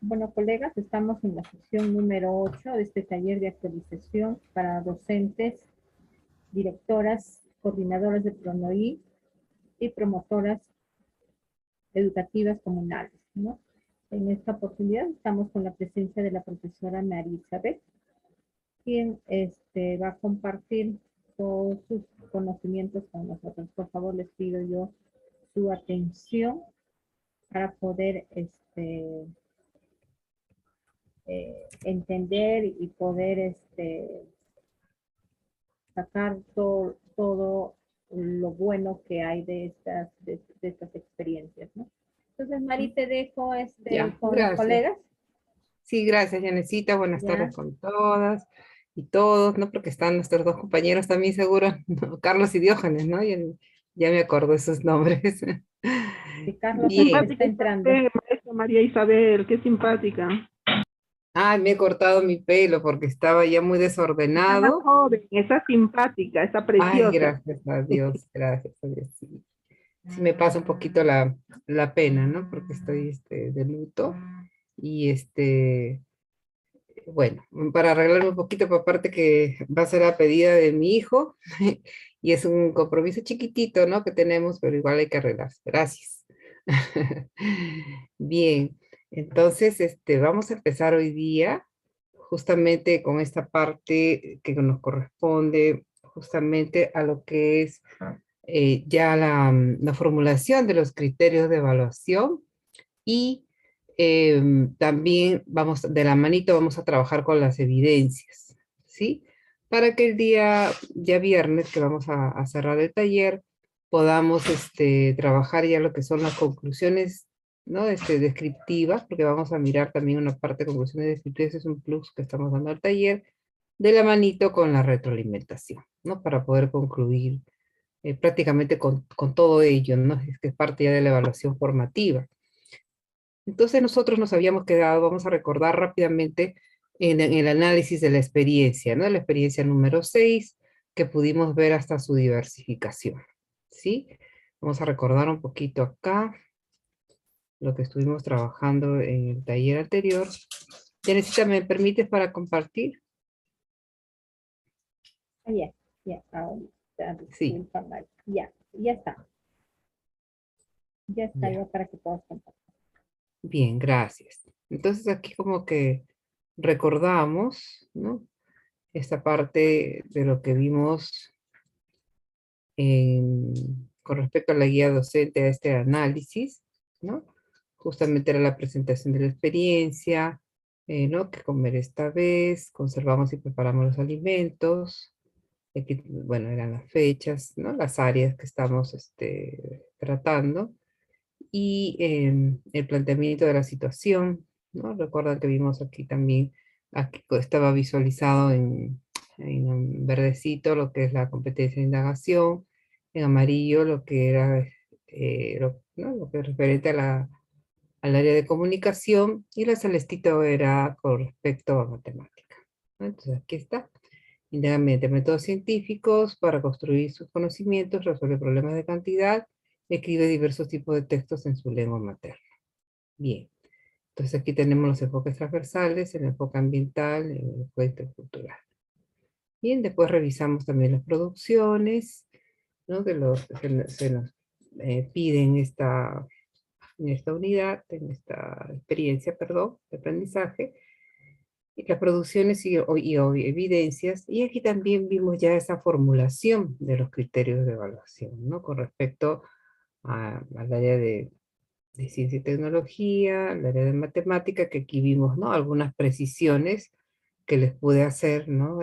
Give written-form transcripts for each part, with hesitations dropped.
Bueno, colegas, estamos en la sesión número 8 de este taller de actualización para docentes, directoras, coordinadoras de PRONOI y promotoras educativas comunales, ¿no? En esta oportunidad estamos con la presencia de la profesora María Isabel, quien va a compartir todos sus conocimientos con nosotros. Por favor, les pido yo su atención para poder entender y poder sacar todo lo bueno que hay de estas experiencias, ¿no? Entonces, Mari, te dejo Ya, con los gracias. colegas. Sí, gracias, Yanecita. Buenas Ya, tardes con todas y todos, ¿no? Porque están nuestros dos compañeros también seguro, ¿no? Carlos y Diógenes, ¿no? Ya me acuerdo de sus nombres. si Carlos Bien. está Simpática está entrando. usted, maestra María Isabel, qué simpática. Ay, me he cortado mi pelo porque estaba ya muy Está más desordenado. joven, está simpática, está Ay, preciosa. gracias a Dios, gracias a Dios. Sí, sí me pasa un poquito la pena, ¿no? Porque estoy de luto y bueno, para arreglarme un poquito, por parte que va a ser a pedida de mi hijo, y es un compromiso chiquitito, ¿no? Que tenemos, pero igual hay que arreglarse. Gracias. Bien, entonces, vamos a empezar hoy día justamente con esta parte que nos corresponde justamente a lo que es ya la formulación de los criterios de evaluación y también vamos, de la manito vamos a trabajar con las evidencias, ¿sí? Para que el día, ya viernes, que vamos a cerrar el taller, podamos trabajar ya lo que son las conclusiones, ¿no? Descriptivas, porque vamos a mirar también una parte de conclusiones descriptivas, es un plus que estamos dando al taller, de la manito con la retroalimentación, ¿no? Para poder concluir prácticamente con todo ello, ¿no? Es que es parte ya de la evaluación formativa. Entonces nosotros nos habíamos quedado, vamos a recordar rápidamente en el análisis de la experiencia, ¿no? La experiencia número 6 que pudimos ver hasta su diversificación, ¿sí? Vamos a recordar un poquito acá lo que estuvimos trabajando en el taller anterior. Teresita, ¿me permites para compartir? Ah, ya, ya, ahorita, Sí, disculpa, Mari. Ya, ya está, ya. ya para que puedas compartir. Bien, gracias. Entonces aquí como que recordamos, ¿no? Esta parte de lo que vimos con respecto a la guía docente a este análisis, ¿no? Justamente era la presentación de la experiencia, ¿no? ¿Qué comer esta vez? Conservamos y preparamos los alimentos. Aquí, bueno, eran las fechas, ¿no? Las áreas que estamos tratando. Y el planteamiento de la situación, ¿no? Recuerdan que vimos aquí también, aquí estaba visualizado en un verdecito lo que es la competencia de indagación, en amarillo lo que era, ¿no? Lo que es referente al área de comunicación, y la celestito era con respecto a matemática, ¿no? Entonces aquí está. Indaga mediante métodos científicos para construir sus conocimientos, resuelve problemas de cantidad, escribe diversos tipos de textos en su lengua materna. Bien, entonces aquí tenemos los enfoques transversales, el enfoque ambiental, el enfoque intercultural. Bien, después revisamos también las producciones, ¿no? Se nos piden en esta unidad, en esta experiencia, perdón, de aprendizaje, y las producciones y evidencias, y aquí también vimos ya esa formulación de los criterios de evaluación, ¿no? Con respecto al área de ciencia y tecnología, al área de matemática, que aquí vimos, ¿no? Algunas precisiones que les pude hacer, ¿no?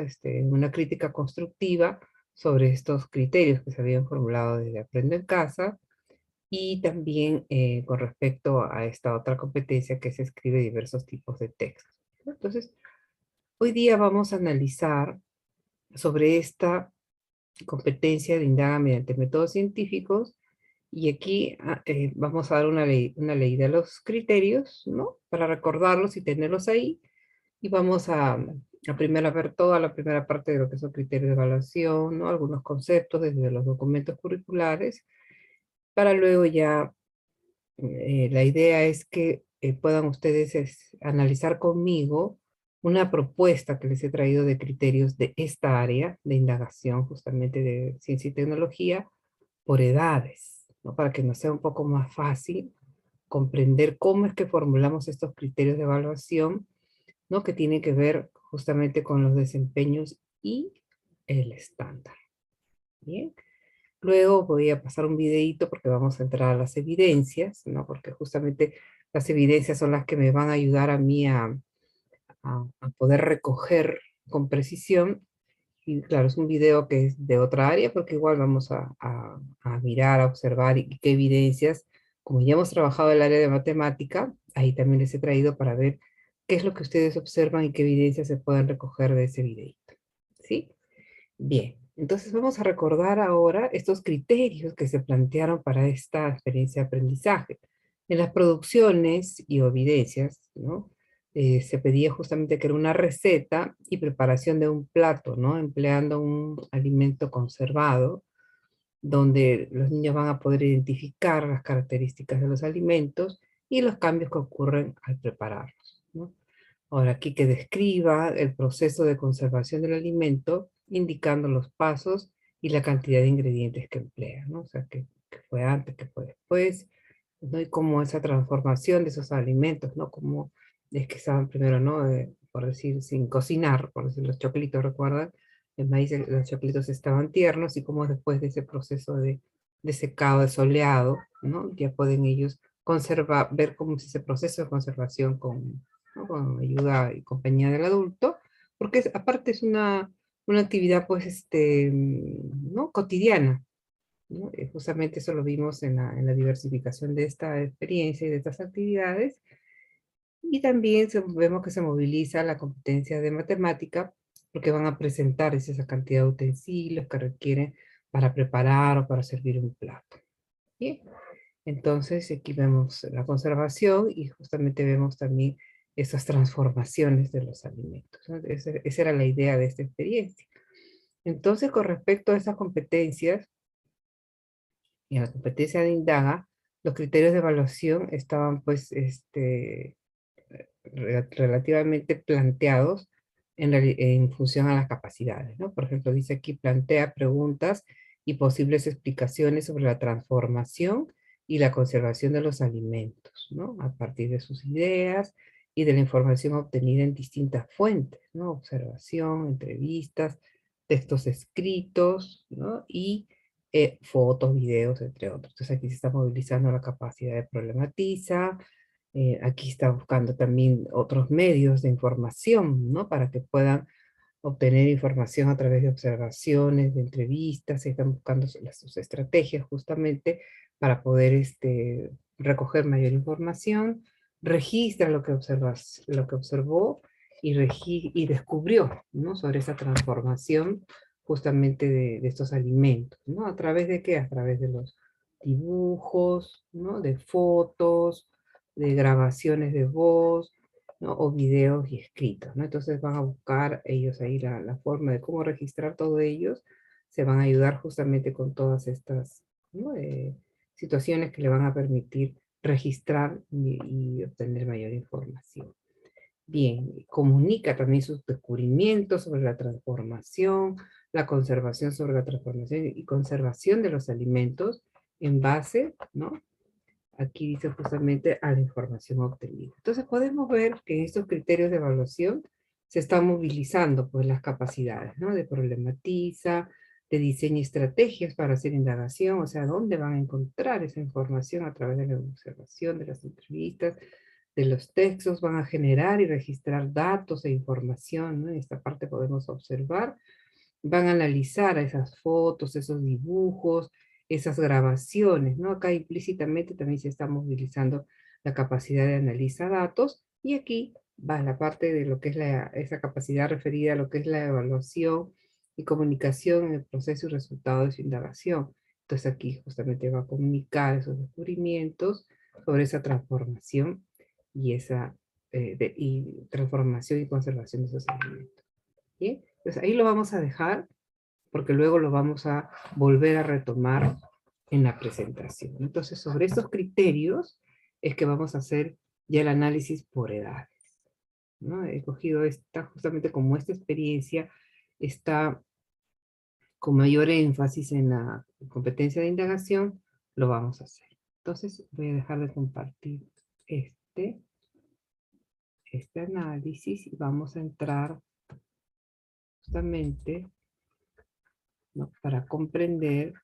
Una crítica constructiva sobre estos criterios que se habían formulado desde Aprendo en Casa, y también con respecto a esta otra competencia que se escribe diversos tipos de textos, ¿no? Entonces, hoy día vamos a analizar sobre esta competencia de indaga mediante métodos científicos, y aquí vamos a dar una leída a los criterios, ¿no? Para recordarlos y tenerlos ahí, y vamos a primero ver toda la primera parte de lo que son criterios de evaluación, ¿no? Algunos conceptos desde los documentos curriculares, para luego ya, la idea es que puedan ustedes analizar conmigo una propuesta que les he traído de criterios de esta área de indagación, justamente de ciencia y tecnología, por edades, ¿no? Para que nos sea un poco más fácil comprender cómo es que formulamos estos criterios de evaluación, ¿no? Que tienen que ver justamente con los desempeños y el estándar. Bien. Luego voy a pasar un videíto porque vamos a entrar a las evidencias, ¿no? Porque justamente las evidencias son las que me van a ayudar a mí a poder recoger con precisión. Y claro, es un video que es de otra área, porque igual vamos a mirar, a observar y qué evidencias, como ya hemos trabajado el área de matemática, ahí también les he traído para ver qué es lo que ustedes observan y qué evidencias se pueden recoger de ese videito. ¿Sí? Bien, entonces vamos a recordar ahora estos criterios que se plantearon para esta experiencia de aprendizaje. En las producciones y evidencias, ¿no? Se pedía justamente que era una receta y preparación de un plato, ¿no? Empleando un alimento conservado, donde los niños van a poder identificar las características de los alimentos y los cambios que ocurren al prepararlos, ¿no? Ahora, aquí que describa el proceso de conservación del alimento, indicando los pasos y la cantidad de ingredientes que emplea, ¿no? O sea, que fue antes, que fue después, ¿no? Y cómo esa transformación de esos alimentos, ¿no? Cómo es que estaban primero, ¿no? Por decir, sin cocinar, por decir, los choclitos, ¿recuerdan? El maíz, los choclitos estaban tiernos y cómo después de ese proceso de secado, de soleado, ¿no? Ya pueden ellos conservar, ver cómo es ese proceso de conservación ¿no? Con ayuda y compañía del adulto, porque aparte es una actividad, pues, ¿no? Cotidiana, ¿no? Justamente eso lo vimos en la diversificación de esta experiencia y de estas actividades, y también vemos que se moviliza la competencia de matemática, porque van a presentar esa cantidad de utensilios que requieren para preparar o para servir un plato. Bien. Entonces, aquí vemos la conservación y justamente vemos también esas transformaciones de los alimentos, ¿no? Esa era la idea de esta experiencia. Entonces, con respecto a esas competencias y a la competencia de Indaga, los criterios de evaluación estaban pues relativamente planteados en función a las capacidades, ¿no? Por ejemplo, dice aquí, plantea preguntas y posibles explicaciones sobre la transformación y la conservación de los alimentos, ¿no? A partir de sus ideas y de la información obtenida en distintas fuentes, ¿no? Observación, entrevistas, textos escritos, ¿no? Y fotos, videos, entre otros. Entonces aquí se está movilizando la capacidad de problematizar. Aquí está buscando también otros medios de información, ¿no? Para que puedan obtener información a través de observaciones, de entrevistas, se están buscando sus estrategias justamente para poder recoger mayor información, registra lo que observó y descubrió, ¿no? Sobre esa transformación justamente de estos alimentos, ¿no? ¿A través de qué? A través de los dibujos, ¿no? De fotos, de grabaciones de voz, ¿no? O videos y escritos, ¿no? Entonces van a buscar ellos ahí la forma de cómo registrar todo ellos, se van a ayudar justamente con todas estas, ¿no? Situaciones que le van a permitir registrar y obtener mayor información. Bien, comunica también sus descubrimientos sobre la transformación, la conservación sobre la transformación y conservación de los alimentos en base, ¿no? Aquí dice justamente a la información obtenida. Entonces podemos ver que en estos criterios de evaluación se están movilizando pues las capacidades, ¿no? De problematiza, de diseño y estrategias para hacer indagación, o sea, dónde van a encontrar esa información a través de la observación, de las entrevistas, de los textos, van a generar y registrar datos e información, ¿no? En esta parte podemos observar, van a analizar esas fotos, esos dibujos, esas grabaciones, ¿no? Acá implícitamente también se está movilizando la capacidad de analizar datos, y aquí va la parte de lo que es esa capacidad referida a lo que es la evaluación y comunicación en el proceso y resultado de su indagación. Entonces aquí justamente va a comunicar esos descubrimientos sobre esa transformación y y transformación y conservación de esos alimentos. ¿Bien? Entonces ahí lo vamos a dejar porque luego lo vamos a volver a retomar en la presentación. Entonces sobre estos criterios es que vamos a hacer y el análisis por edades, ¿no? He cogido esta, justamente como esta experiencia está con mayor énfasis en la competencia de indagación, lo vamos a hacer. Entonces voy a dejar de compartir este análisis y vamos a entrar justamente, ¿no?, para comprender,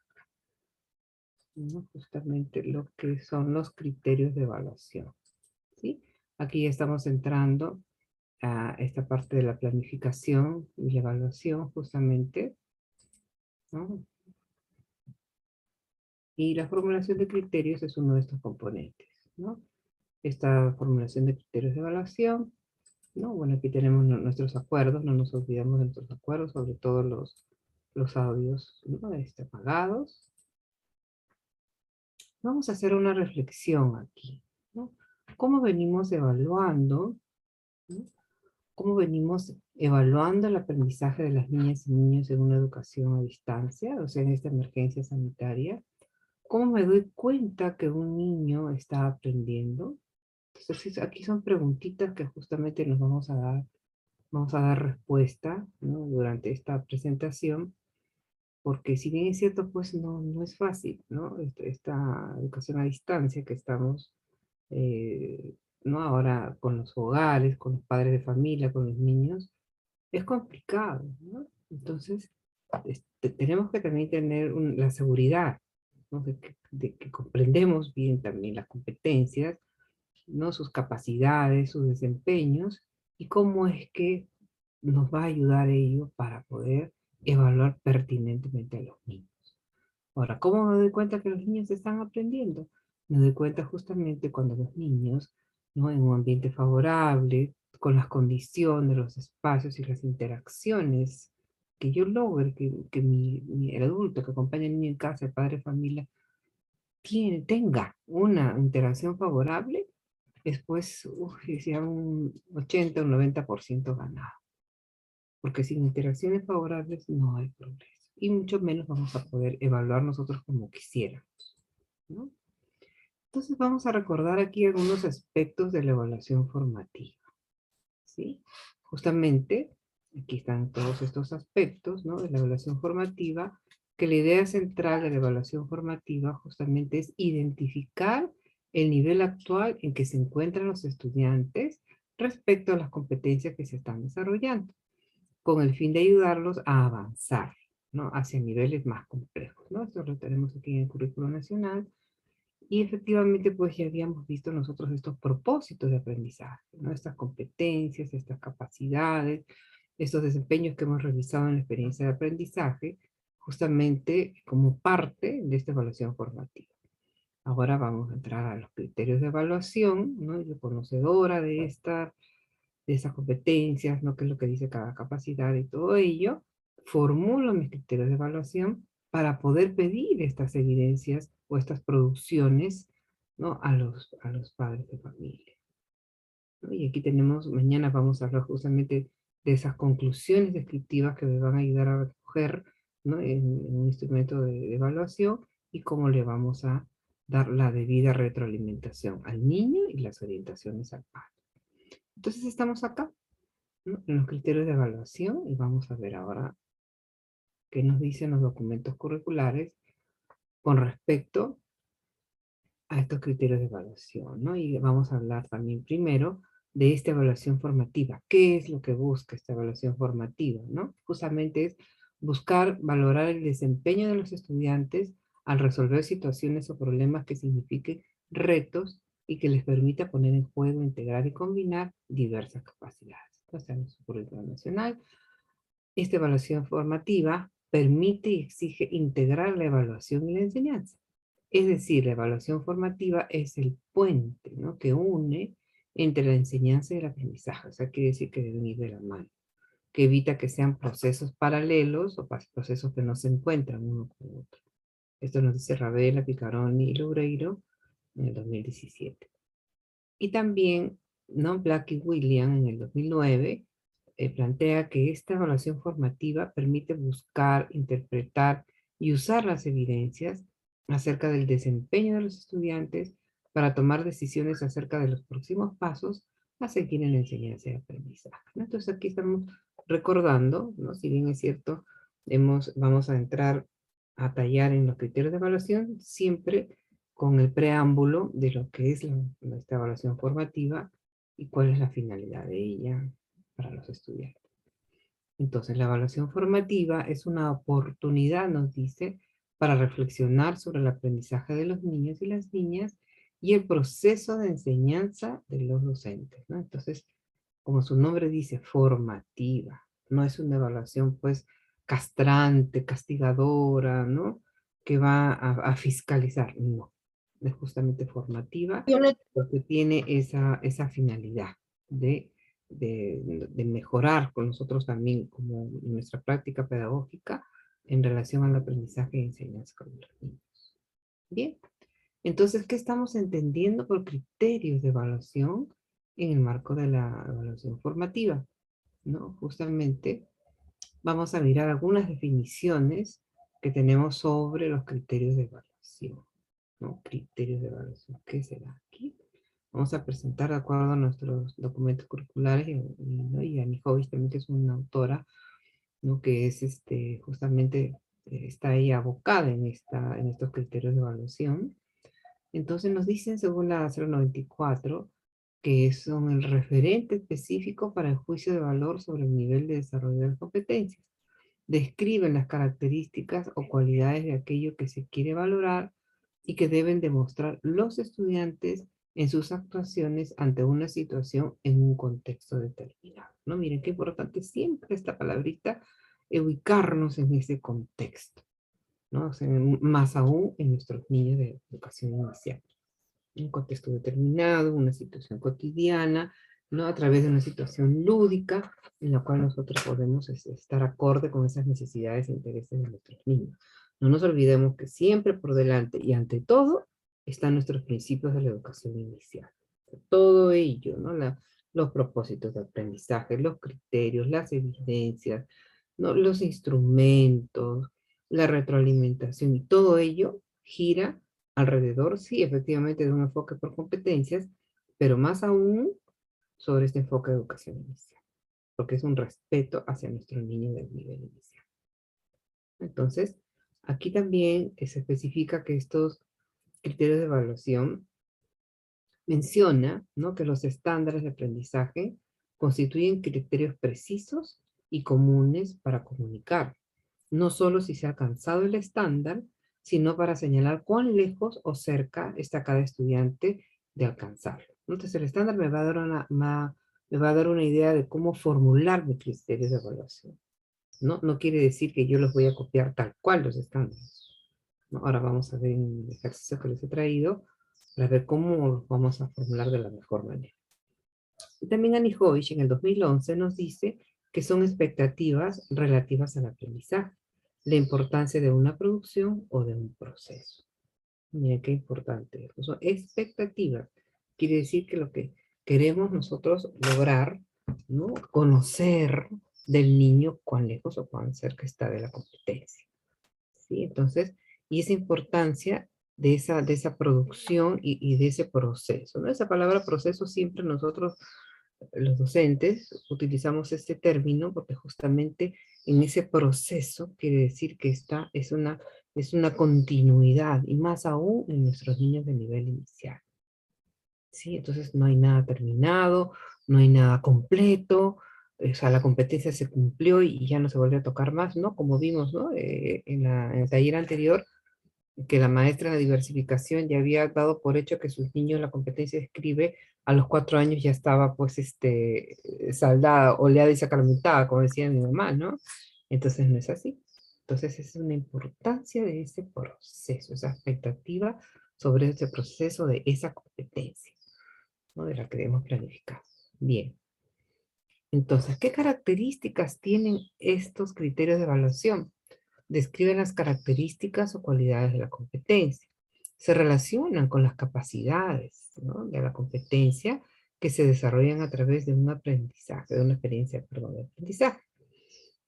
¿no?, justamente lo que son los criterios de evaluación, ¿sí? Aquí ya estamos entrando a esta parte de la planificación y la evaluación justamente, ¿no? Y la formulación de criterios es uno de estos componentes, ¿no? Esta formulación de criterios de evaluación, ¿no? Bueno, aquí tenemos nuestros acuerdos, no nos olvidemos de nuestros acuerdos, sobre todo los audios, ¿no?, apagados. Vamos a hacer una reflexión aquí, ¿no? ¿Cómo venimos evaluando, ¿no?, cómo venimos evaluando el aprendizaje de las niñas y niños en una educación a distancia, o sea, en esta emergencia sanitaria? ¿Cómo me doy cuenta que un niño está aprendiendo? Entonces, aquí son preguntitas que justamente nos vamos a dar respuesta, ¿no?, durante esta presentación, porque si bien es cierto, pues no es fácil, ¿no? Esta educación a distancia que estamos, eh, ¿no?, ahora con los hogares, con los padres de familia, con los niños, es complicado, ¿no? Entonces, tenemos que también tener la seguridad, ¿no?, de que comprendemos bien también las competencias, ¿no?, sus capacidades, sus desempeños, y cómo es que nos va a ayudar ello para poder evaluar pertinentemente a los niños. Ahora, ¿cómo me doy cuenta que los niños están aprendiendo? Me doy cuenta justamente cuando los niños, ¿no?, en un ambiente favorable, con las condiciones, los espacios y las interacciones que yo logre, que el adulto que acompaña al niño en casa, el padre de familia, tenga una interacción favorable, después, ya un 80 o 90% ganado. Porque sin interacciones favorables no hay progreso. Y mucho menos vamos a poder evaluar nosotros como quisiéramos, ¿no? Entonces vamos a recordar aquí algunos aspectos de la evaluación formativa, ¿sí? Justamente, aquí están todos estos aspectos, ¿no?, de la evaluación formativa, que la idea central de la evaluación formativa justamente es identificar el nivel actual en que se encuentran los estudiantes respecto a las competencias que se están desarrollando, con el fin de ayudarlos a avanzar, ¿no?, hacia niveles más complejos, ¿no? Esto lo tenemos aquí en el currículo nacional. Y efectivamente, pues ya habíamos visto nosotros estos propósitos de aprendizaje, ¿no?, estas competencias, estas capacidades, estos desempeños que hemos revisado en la experiencia de aprendizaje, justamente como parte de esta evaluación formativa. Ahora vamos a entrar a los criterios de evaluación, ¿no? Yo, conocedora de esas competencias, ¿no?, qué es lo que dice cada capacidad y todo ello, formulo mis criterios de evaluación para poder pedir estas evidencias o estas producciones, ¿no?, a los padres de familia, ¿no? Y aquí tenemos, mañana vamos a hablar justamente de esas conclusiones descriptivas que me van a ayudar a recoger, ¿no?, en un instrumento de evaluación, y cómo le vamos a dar la debida retroalimentación al niño y las orientaciones al padre. Entonces estamos acá, ¿no?, en los criterios de evaluación, y vamos a ver ahora qué nos dicen los documentos curriculares con respecto a estos criterios de evaluación, ¿no? Y vamos a hablar también primero de esta evaluación formativa. ¿Qué es lo que busca esta evaluación formativa, no? Justamente es buscar valorar el desempeño de los estudiantes al resolver situaciones o problemas que signifiquen retos y que les permita poner en juego, integrar y combinar diversas capacidades. Entonces, en su currículo nacional, esta evaluación formativa permite y exige integrar la evaluación y la enseñanza. Es decir, la evaluación formativa es el puente, ¿no?, que une entre la enseñanza y el aprendizaje. O sea, quiere decir que deben ir de la mano, que evita que sean procesos paralelos o procesos que no se encuentran uno con otro. Esto nos dice Ravela, Picaroni y Loureiro en el 2017. Y también, ¿no?, Black y William en el 2009 plantea que esta evaluación formativa permite buscar, interpretar y usar las evidencias acerca del desempeño de los estudiantes para tomar decisiones acerca de los próximos pasos a seguir en la enseñanza y aprendizaje, ¿no? Entonces aquí estamos recordando, ¿no? Si bien es cierto, vamos a entrar a tallar en los criterios de evaluación, siempre con el preámbulo de lo que es esta evaluación formativa y cuál es la finalidad de ella para los estudiantes. Entonces, la evaluación formativa es una oportunidad, nos dice, para reflexionar sobre el aprendizaje de los niños y las niñas y el proceso de enseñanza de los docentes, ¿no? Entonces, como su nombre dice, formativa. No es una evaluación, pues, castrante, castigadora, ¿no? Que va a fiscalizar. No, es justamente formativa porque tiene esa finalidad de, de mejorar con nosotros también como nuestra práctica pedagógica en relación al aprendizaje y enseñanza con los niños. Bien, entonces, ¿qué estamos entendiendo por criterios de evaluación en el marco de la evaluación formativa? ¿No? Justamente vamos a mirar algunas definiciones que tenemos sobre los criterios de evaluación, ¿no? Criterios de evaluación, ¿qué será aquí? Vamos a presentar de acuerdo a nuestros documentos curriculares ¿no? Y a Mijovic también, que es una autora, ¿no? Que es justamente, está ahí abocada en estos criterios de evaluación. Entonces nos dicen, según la 094, que son el referente específico para el juicio de valor sobre el nivel de desarrollo de las competencias. Describen las características o cualidades de aquello que se quiere valorar y que deben demostrar los estudiantes en sus actuaciones ante una situación en un contexto determinado, ¿no? Miren qué importante siempre esta palabrita, ubicarnos en ese contexto, ¿no? O sea, más aún en nuestros niños de educación inicial. Un contexto determinado, una situación cotidiana, ¿no? A través de una situación lúdica en la cual nosotros podemos estar acorde con esas necesidades e intereses de nuestros niños. No nos olvidemos que siempre por delante y ante todo están nuestros principios de la educación inicial. Todo ello, ¿no? Los propósitos de aprendizaje, los criterios, las evidencias, ¿no? Los instrumentos, la retroalimentación y todo ello gira alrededor, sí, efectivamente, de un enfoque por competencias, pero más aún sobre este enfoque de educación inicial, porque es un respeto hacia nuestro niño del nivel inicial. Entonces, aquí también se especifica que estos criterios de evaluación menciona, ¿no? Que los estándares de aprendizaje constituyen criterios precisos y comunes para comunicar, no solo si se ha alcanzado el estándar, sino para señalar cuán lejos o cerca está cada estudiante de alcanzarlo. Entonces el estándar me va a dar me va a dar una idea de cómo formular mis criterios de evaluación. ¿No? No quiere decir que yo los voy a copiar tal cual los estándares, ¿no? Ahora vamos a ver en el ejercicio que les he traído para ver cómo los vamos a formular de la mejor manera. Y también Anijovic en el 2011 nos dice que son expectativas relativas al aprendizaje, la importancia de una producción o de un proceso. Miren qué importante. Son expectativas. Quiere decir que lo que queremos nosotros lograr, ¿no? Conocer del niño cuán lejos o cuán cerca está de la competencia. ¿Sí? Entonces, y esa importancia de esa producción y de ese proceso, ¿no? Esa palabra proceso siempre nosotros, los docentes, utilizamos este término porque justamente en ese proceso quiere decir que es una continuidad, y más aún en nuestros niños de nivel inicial. ¿Sí? Entonces no hay nada terminado, no hay nada completo, o sea, la competencia se cumplió y ya no se volvió a tocar más, ¿no? Como vimos, ¿no? En el taller anterior, que la maestra de diversificación ya había dado por hecho que sus niños la competencia de escribe a los 4 años ya estaba pues saldada, oleada y sacramentada, como decía mi mamá, ¿no? Entonces no es así. Entonces es una importancia de ese proceso, esa expectativa sobre ese proceso de esa competencia, ¿no? De la que debemos planificar. Bien. Entonces, ¿qué características tienen estos criterios de evaluación? Describen las características o cualidades de la competencia. Se relacionan con las capacidades, ¿no? De la competencia que se desarrollan a través de un aprendizaje, de una experiencia, perdón, de aprendizaje.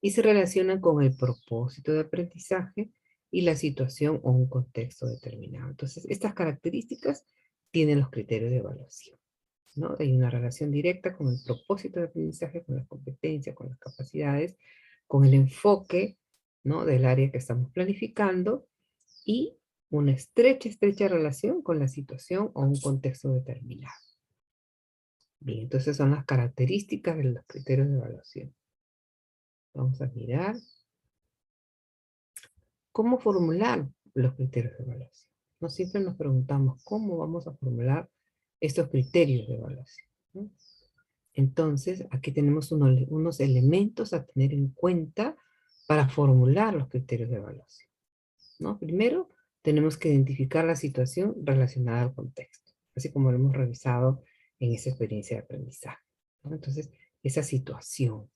Y se relacionan con el propósito de aprendizaje y la situación o un contexto determinado. Entonces, estas características tiene los criterios de evaluación, ¿no? Hay una relación directa con el propósito de aprendizaje, con las competencias, con las capacidades, con el enfoque, ¿no? Del área que estamos planificando y una estrecha relación con la situación o un contexto determinado. Bien, entonces son las características de los criterios de evaluación. Vamos a mirar cómo formular los criterios de evaluación. No siempre nos preguntamos cómo vamos a formular estos criterios de evaluación, ¿no? Entonces, aquí tenemos unos elementos a tener en cuenta para formular los criterios de evaluación, ¿no? Primero, tenemos que identificar la situación relacionada al contexto, así como lo hemos revisado en esa experiencia de aprendizaje, ¿no? Entonces, esa situación,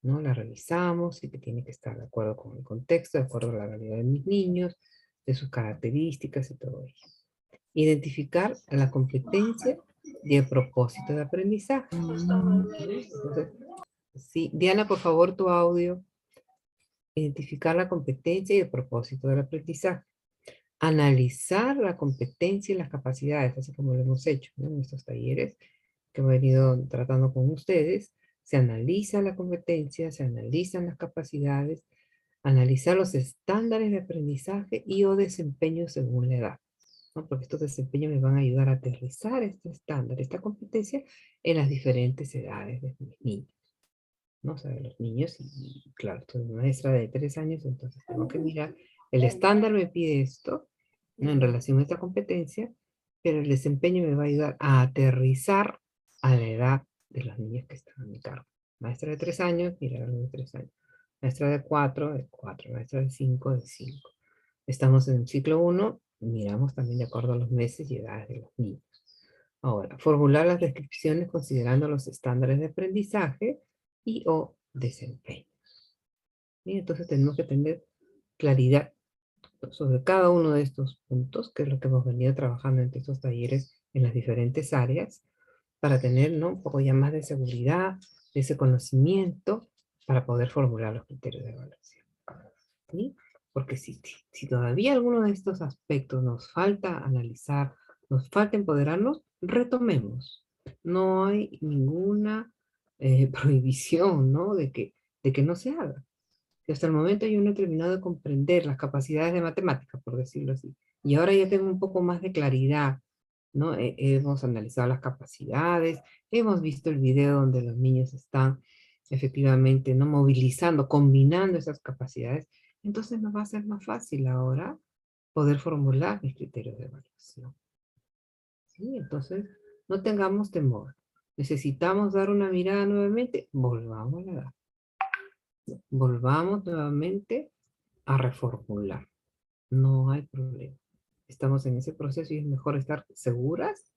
¿no? La revisamos y que tiene que estar de acuerdo con el contexto, de acuerdo a la realidad de mis niños, de sus características y todo ello. Identificar la competencia y el propósito de aprendizaje. Entonces, sí, Diana, por favor, tu audio. Identificar la competencia y el propósito del aprendizaje. Analizar la competencia y las capacidades, así como lo hemos hecho, ¿no? En estos talleres que hemos venido tratando con ustedes. Se analiza la competencia, se analizan las capacidades, analizar los estándares de aprendizaje y o desempeño según la edad, ¿no? Porque estos desempeños me van a ayudar a aterrizar este estándar, esta competencia en las diferentes edades de mis niños, ¿no? O sea, de los niños, y claro, soy maestra de 3 años, entonces tengo que mirar, el estándar me pide esto, ¿no? En relación a esta competencia, pero el desempeño me va a ayudar a aterrizar a la edad de los niños que están a mi cargo. Maestra de 3 años, mirar a los de 3 años. Maestra de 4, de 4. Maestra de 5, de 5. Estamos en el ciclo 1, miramos también de acuerdo a los meses y edades de los niños. Ahora, formular las descripciones considerando los estándares de aprendizaje y o desempeño. Y entonces tenemos que tener claridad sobre cada uno de estos puntos, que es lo que hemos venido trabajando en estos talleres en las diferentes áreas, para tener, ¿no? Un poco ya más de seguridad, de ese conocimiento, para poder formular los criterios de evaluación. ¿Sí? Porque si todavía alguno de estos aspectos nos falta analizar, nos falta empoderarnos, retomemos. No hay ninguna prohibición, ¿no? De que no se haga. Y hasta el momento yo no he terminado de comprender las capacidades de matemática, por decirlo así. Y ahora ya tengo un poco más de claridad, ¿no? Hemos analizado las capacidades, hemos visto el video donde los niños están efectivamente, ¿no? Movilizando, combinando esas capacidades. Entonces nos va a ser más fácil ahora poder formular mis criterios de evaluación. ¿Sí? Entonces, no tengamos temor. Necesitamos dar una mirada nuevamente, volvamos a la edad. Volvamos nuevamente a reformular. No hay problema. Estamos en ese proceso y es mejor estar seguras,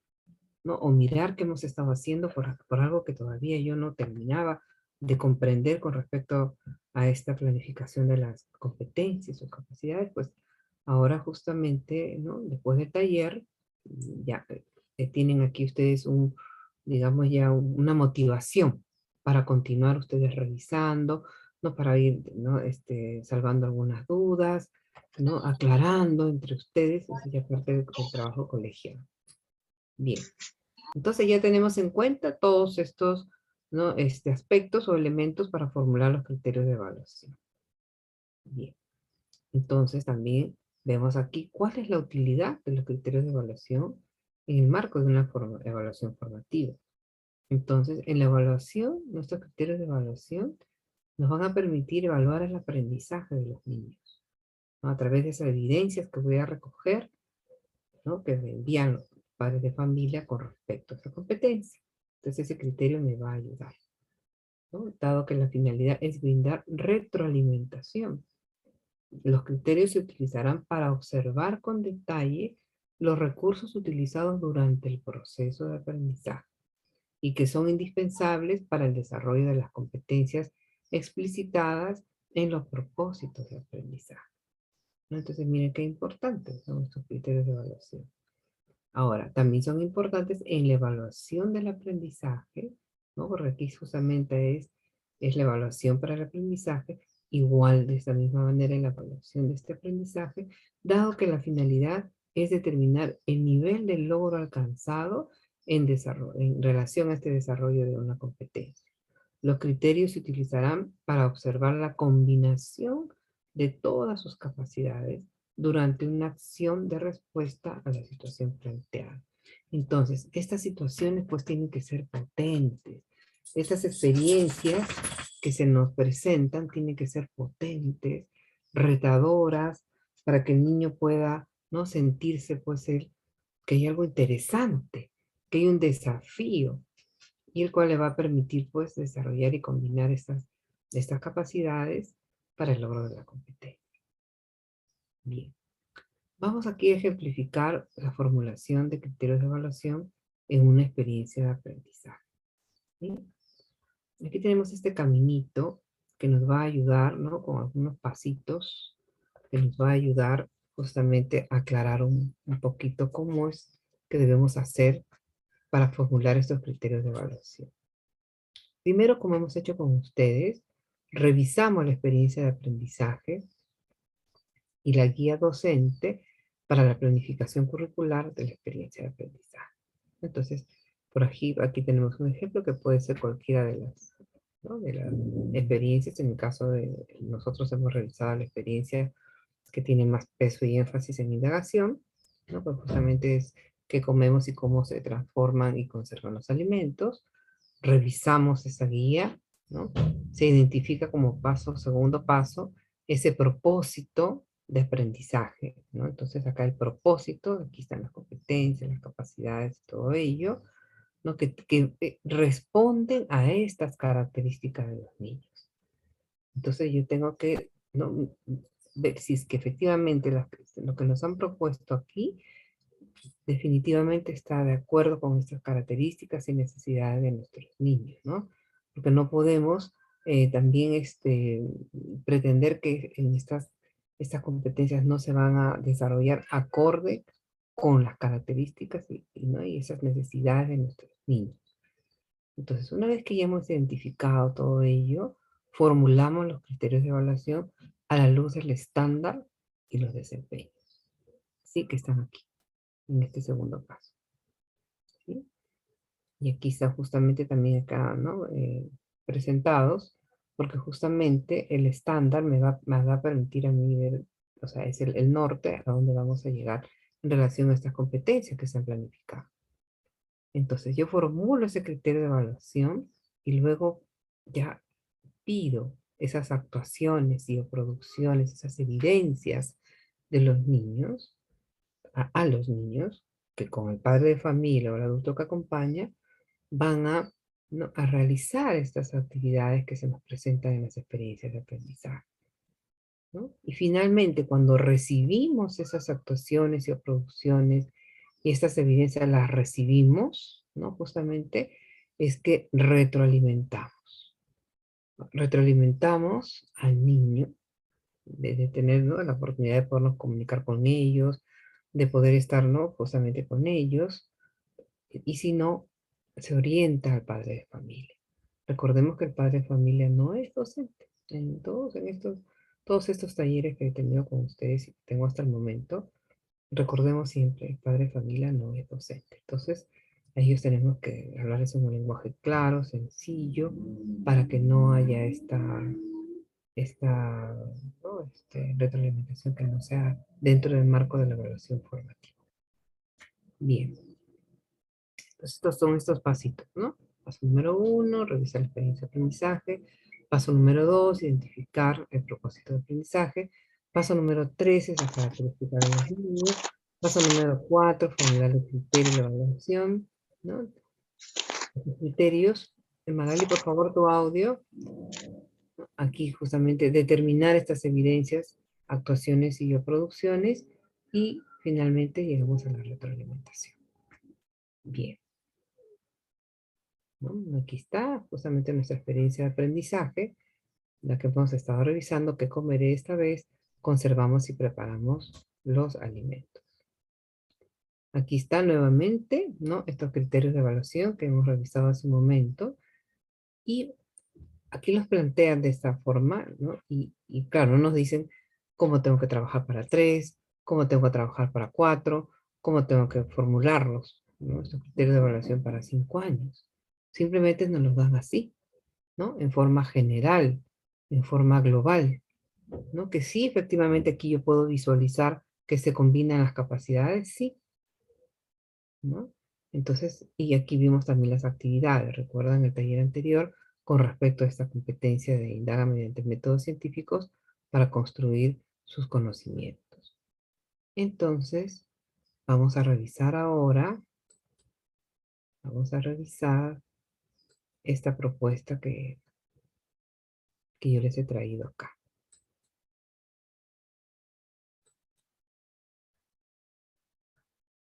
¿no? O mirar qué hemos estado haciendo por algo que todavía yo no terminaba de comprender con respecto a esta planificación de las competencias o capacidades, pues ahora justamente, ¿no? Después del taller, ya tienen aquí ustedes digamos ya una motivación para continuar ustedes revisando, ¿no? Para ir, ¿no? Salvando algunas dudas, ¿no? Aclarando entre ustedes, eso ya parte del trabajo colegial. Bien. Entonces ya tenemos en cuenta todos estos, ¿no? Aspectos o elementos para formular los criterios de evaluación. Bien. Entonces también vemos aquí cuál es la utilidad de los criterios de evaluación en el marco de una evaluación formativa. Entonces, en la evaluación, nuestros criterios de evaluación nos van a permitir evaluar el aprendizaje de los niños, ¿no? A través de esas evidencias que voy a recoger, ¿no? Que me envían los padres de familia con respecto a esa competencia. Entonces ese criterio me va a ayudar, ¿no? Dado que la finalidad es brindar retroalimentación. Los criterios se utilizarán para observar con detalle los recursos utilizados durante el proceso de aprendizaje y que son indispensables para el desarrollo de las competencias explicitadas en los propósitos de aprendizaje, ¿no? Entonces miren qué importantes son estos criterios de evaluación. Ahora, también son importantes en la evaluación del aprendizaje, ¿no? Porque aquí justamente es la evaluación para el aprendizaje, igual de esta misma manera en la evaluación de este aprendizaje, dado que la finalidad es determinar el nivel de logro alcanzado en relación a este desarrollo de una competencia. Los criterios se utilizarán para observar la combinación de todas sus capacidades durante una acción de respuesta a la situación planteada. Entonces, estas situaciones pues tienen que ser potentes. Estas experiencias que se nos presentan tienen que ser potentes, retadoras, para que el niño pueda, ¿no?, sentirse pues que hay algo interesante, que hay un desafío, y el cual le va a permitir pues desarrollar y combinar estas capacidades para el logro de la competencia. Bien, vamos aquí a ejemplificar la formulación de criterios de evaluación en una experiencia de aprendizaje. ¿Sí? Aquí tenemos este caminito que nos va a ayudar, ¿no?, con algunos pasitos que nos va a ayudar justamente a aclarar un poquito cómo es que debemos hacer para formular estos criterios de evaluación. Primero, como hemos hecho con ustedes, revisamos la experiencia de aprendizaje y la guía docente para la planificación curricular de la experiencia de aprendizaje. Entonces, por aquí tenemos un ejemplo que puede ser cualquiera de las, ¿no?, de las experiencias. En el caso de nosotros hemos revisado la experiencia que tiene más peso y énfasis en indagación, ¿no?, pues justamente es qué comemos y cómo se transforman y conservan los alimentos. Revisamos esa guía, ¿no? Se identifica como segundo paso, ese propósito de aprendizaje, ¿no? Entonces acá el propósito, aquí están las competencias, las capacidades, todo ello, ¿no?, que responden a estas características de los niños. Entonces yo tengo que, ¿no?, ver si es que efectivamente lo que nos han propuesto aquí definitivamente está de acuerdo con estas características y necesidades de nuestros niños, ¿no? Porque no podemos también pretender que en estas competencias no se van a desarrollar acorde con las características ¿no?, y esas necesidades de nuestros niños. Entonces, una vez que ya hemos identificado todo ello, formulamos los criterios de evaluación a la luz del estándar y los desempeños. Sí, que están aquí, en este segundo paso. ¿Sí? Y aquí están justamente también acá, ¿no?, presentados, porque justamente el estándar me va a permitir a mí ver, o sea, es el norte a donde vamos a llegar en relación a estas competencias que se han planificado. Entonces yo formulo ese criterio de evaluación y luego ya pido esas actuaciones y o producciones, esas evidencias de los niños, a los niños, que con el padre de familia o el adulto que acompaña, van a, ¿no?, a realizar estas actividades que se nos presentan en las experiencias de aprendizaje, ¿no? Y finalmente, cuando recibimos esas actuaciones y o producciones y estas evidencias las recibimos, ¿no?, justamente es que retroalimentamos. Retroalimentamos al niño de tener, ¿no?, la oportunidad de podernos comunicar con ellos, de poder estar, ¿no?, justamente con ellos, y si no, se orienta al padre de familia. Recordemos que el padre de familia no es docente. Todos estos talleres que he tenido con ustedes y que tengo hasta el momento, recordemos siempre, el padre de familia no es docente. Entonces, a ellos tenemos que hablarles en un lenguaje claro, sencillo, para que no haya esta ¿no?, retroalimentación que no sea dentro del marco de la evaluación formativa. Bien. Entonces, estos son estos pasitos, ¿no? Paso número 1, revisar la experiencia de aprendizaje. Paso número 2, identificar el propósito de aprendizaje. Paso número 3 es la característica de los niños. Paso número 4, formular los criterios de evaluación, ¿no? Los criterios. Magali, por favor, tu audio. Aquí justamente determinar estas evidencias, actuaciones y o producciones. Y finalmente llegamos a la retroalimentación. Bien. ¿No? Aquí está justamente nuestra experiencia de aprendizaje, la que hemos estado revisando, qué comeré esta vez, conservamos y preparamos los alimentos. Aquí está nuevamente, ¿no?, estos criterios de evaluación que hemos revisado hace un momento, y aquí los plantean de esta forma, ¿no? Y claro, nos dicen cómo tengo que trabajar para 3, cómo tengo que trabajar para 4, cómo tengo que formularlos, ¿no? Estos criterios de evaluación para 5 años. Simplemente nos los dan así, ¿no? En forma general, en forma global, ¿no? Que sí, efectivamente aquí yo puedo visualizar que se combinan las capacidades, sí, ¿no? Entonces, y aquí vimos también las actividades, recuerdan el taller anterior con respecto a esta competencia de indagar mediante métodos científicos para construir sus conocimientos. Entonces, vamos a revisar esta propuesta que yo les he traído acá.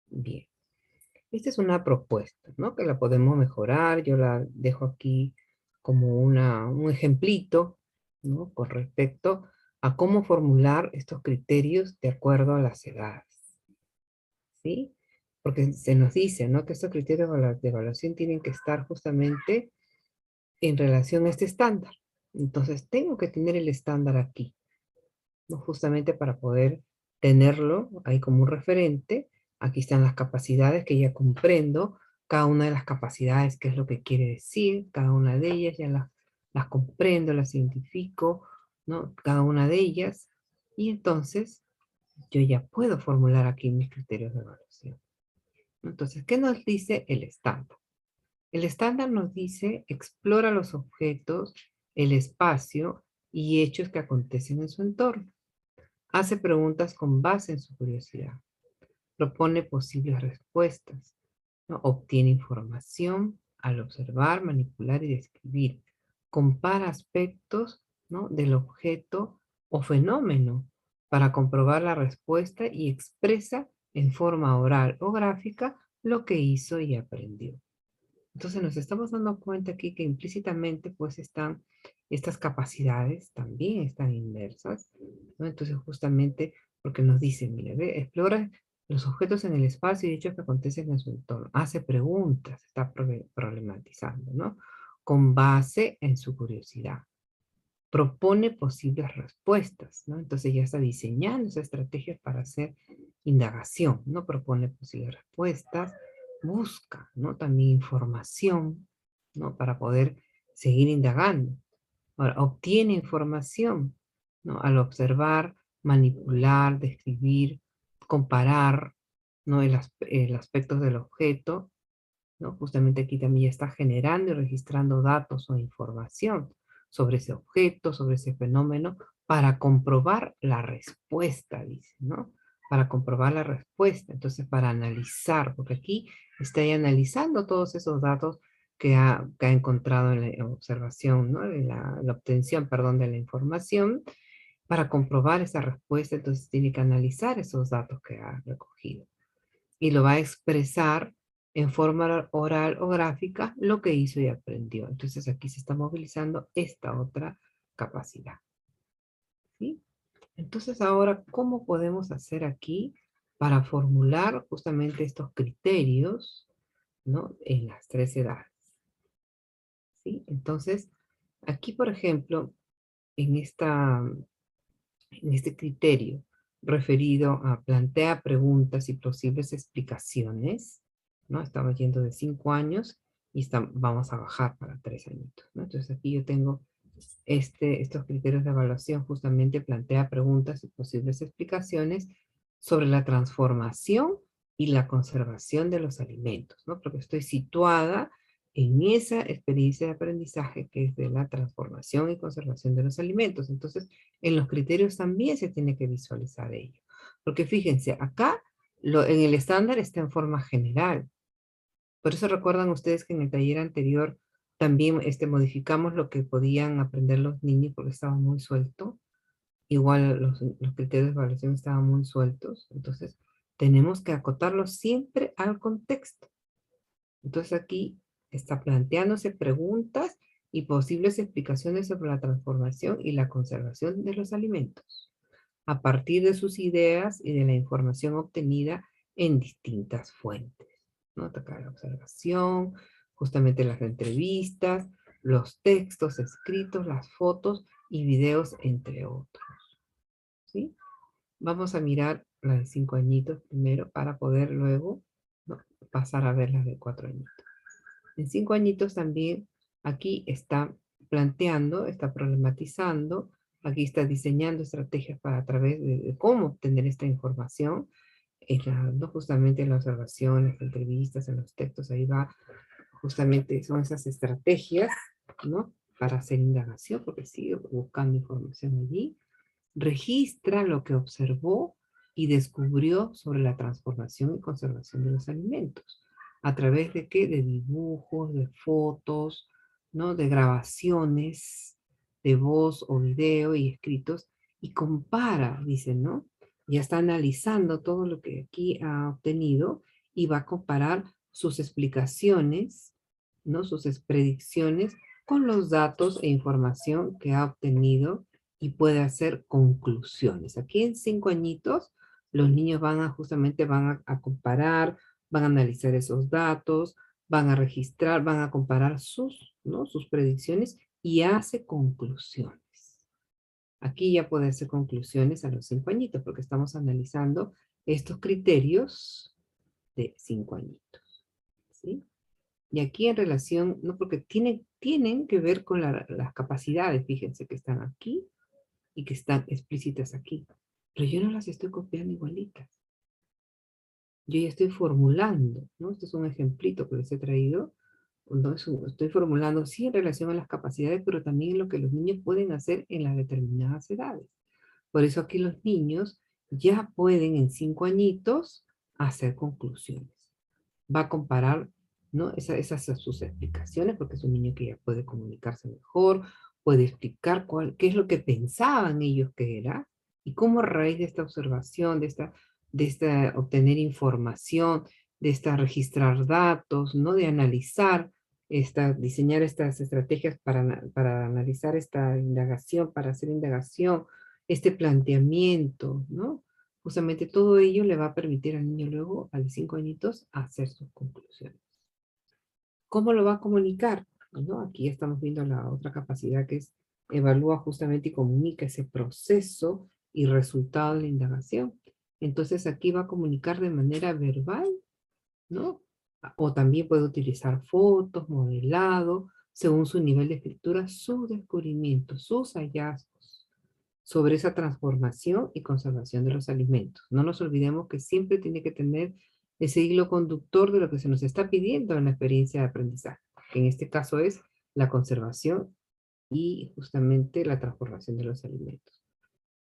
Bien, esta es una propuesta, ¿no? Que la podemos mejorar, yo la dejo aquí como un ejemplito, ¿no? Con respecto a cómo formular estos criterios de acuerdo a las edades, ¿sí? Porque se nos dice, ¿no? Que estos criterios de evaluación tienen que estar justamente en relación a este estándar. Entonces, tengo que tener el estándar aquí, ¿no? Justamente para poder tenerlo ahí como un referente. Aquí están las capacidades que ya comprendo, cada una de las capacidades, qué es lo que quiere decir, cada una de ellas ya las comprendo, las identifico, ¿no? Cada una de ellas. Y entonces, yo ya puedo formular aquí mis criterios de evaluación. Entonces, ¿qué nos dice el estándar? El estándar nos dice, explora los objetos, el espacio y hechos que acontecen en su entorno. Hace preguntas con base en su curiosidad. Propone posibles respuestas, ¿no? Obtiene información al observar, manipular y describir. Compara aspectos, ¿no? Del objeto o fenómeno para comprobar la respuesta y expresa en forma oral o gráfica lo que hizo y aprendió. Entonces nos estamos dando cuenta aquí que implícitamente pues están estas capacidades también están inmersas, ¿no? Entonces justamente porque nos dicen, mire, ve, explora los objetos en el espacio y hechos que acontecen en su entorno, hace preguntas, está problematizando, ¿no? Con base en su curiosidad. Propone posibles respuestas, ¿no? Entonces ya está diseñando esa estrategia para hacer indagación, ¿no? Propone posibles respuestas, busca, ¿no? También información, ¿no? Para poder seguir indagando. Ahora, obtiene información, ¿no? Al observar, manipular, describir, comparar, ¿no? El aspecto del objeto, ¿no? Justamente aquí también ya está generando y registrando datos o información sobre ese objeto, sobre ese fenómeno, para comprobar la respuesta, dice, ¿no? Para comprobar la respuesta, entonces para analizar, porque aquí está ahí analizando todos esos datos que ha encontrado en la observación, ¿no? En la obtención, perdón, de la información, para comprobar esa respuesta, entonces tiene que analizar esos datos que ha recogido y lo va a expresar en forma oral o gráfica lo que hizo y aprendió. Entonces aquí se está movilizando esta otra capacidad. ¿Sí? Entonces ahora, ¿cómo podemos hacer aquí para formular justamente estos criterios, ¿no? En las 3 edades? ¿Sí? Entonces, aquí, por ejemplo, en este criterio referido a plantea preguntas y posibles explicaciones, ¿no? Estamos yendo de 5 años y vamos a bajar para 3 añitos, ¿no? Entonces aquí yo tengo estos criterios de evaluación, justamente plantea preguntas y posibles explicaciones sobre la transformación y la conservación de los alimentos, ¿no? Porque estoy situada en esa experiencia de aprendizaje que es de la transformación y conservación de los alimentos. Entonces, en los criterios también se tiene que visualizar ello. Porque fíjense, acá en el estándar está en forma general. Por eso recuerdan ustedes que en el taller anterior también modificamos lo que podían aprender los niños porque estaba muy suelto. Igual los criterios de evaluación estaban muy sueltos. Entonces, tenemos que acotarlos siempre al contexto. Entonces aquí está planteándose preguntas y posibles explicaciones sobre la transformación y la conservación de los alimentos, a partir de sus ideas y de la información obtenida en distintas fuentes, ¿no? Acá la observación, justamente las entrevistas, los textos escritos, las fotos y videos, entre otros, ¿sí? Vamos a mirar La de 5 añitos primero para poder luego, ¿no?, pasar a ver las de 4 añitos. En 5 añitos también aquí está planteando, está problematizando, aquí está diseñando estrategias para a través de cómo obtener esta información, no justamente en la observación, en las entrevistas, en los textos, ahí va justamente, son esas estrategias, ¿no?, para hacer indagación, porque sigue buscando información allí, registra lo que observó y descubrió sobre la transformación y conservación de los alimentos. ¿A través de qué? De dibujos, de fotos, ¿no?, de grabaciones, de voz o video y escritos, y compara, dice, ¿no? Ya está analizando todo lo que aquí ha obtenido y va a comparar sus explicaciones, ¿no?, sus predicciones con los datos e información que ha obtenido y puede hacer conclusiones. Aquí en 5 añitos, los niños van a justamente van a comparar, van a analizar esos datos, van a registrar, van a comparar sus, ¿no?, sus predicciones y hace conclusiones. Aquí ya puede hacer conclusiones a los 5 añitos, porque estamos analizando estos criterios de 5 añitos, ¿sí? Y aquí en relación, no, porque tienen que ver con las capacidades, fíjense que están aquí y que están explícitas aquí. Pero yo no las estoy copiando igualitas. Yo ya estoy formulando, ¿no? Este es un ejemplito que les he traído. ¿No? Estoy formulando sí en relación a las capacidades, pero también en lo que los niños pueden hacer en las determinadas edades. Por eso aquí los niños ya pueden en 5 añitos hacer conclusiones. Va a comparar, ¿no?, esas sus explicaciones, porque es un niño que ya puede comunicarse mejor, puede explicar qué es lo que pensaban ellos que era, y cómo a raíz de esta observación, de esta obtener información, de esta registrar datos, ¿no?, de analizar, diseñar estas estrategias para analizar esta indagación, para hacer indagación, este planteamiento, ¿no? Justamente todo ello le va a permitir al niño luego, a los 5 añitos, hacer sus conclusiones. ¿Cómo lo va a comunicar? ¿No? Aquí estamos viendo la otra capacidad que es evalúa justamente y comunica ese proceso y resultado de la indagación. Entonces aquí va a comunicar de manera verbal, ¿no? O también puede utilizar fotos, modelado, según su nivel de escritura, sus descubrimientos, sus hallazgos sobre esa transformación y conservación de los alimentos. No nos olvidemos que siempre tiene que tener ese hilo conductor de lo que se nos está pidiendo en la experiencia de aprendizaje, que en este caso es la conservación y justamente la transformación de los alimentos.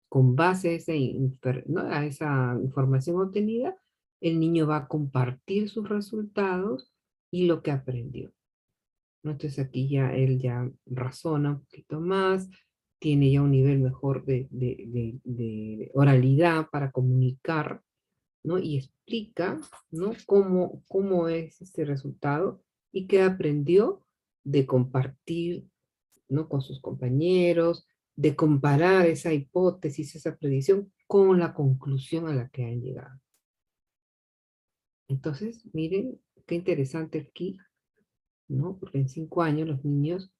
Con base a ¿no?, a esa información obtenida, el niño va a compartir sus resultados y lo que aprendió. Entonces aquí ya él ya razona un poquito más, tiene ya un nivel mejor de oralidad para comunicar, ¿no? Y explica, ¿no?, cómo es este resultado y qué aprendió de compartir, ¿no?, con sus compañeros, de comparar esa hipótesis, esa predicción con la conclusión a la que han llegado. Entonces, miren qué interesante aquí, ¿no? Porque en 5 años los niños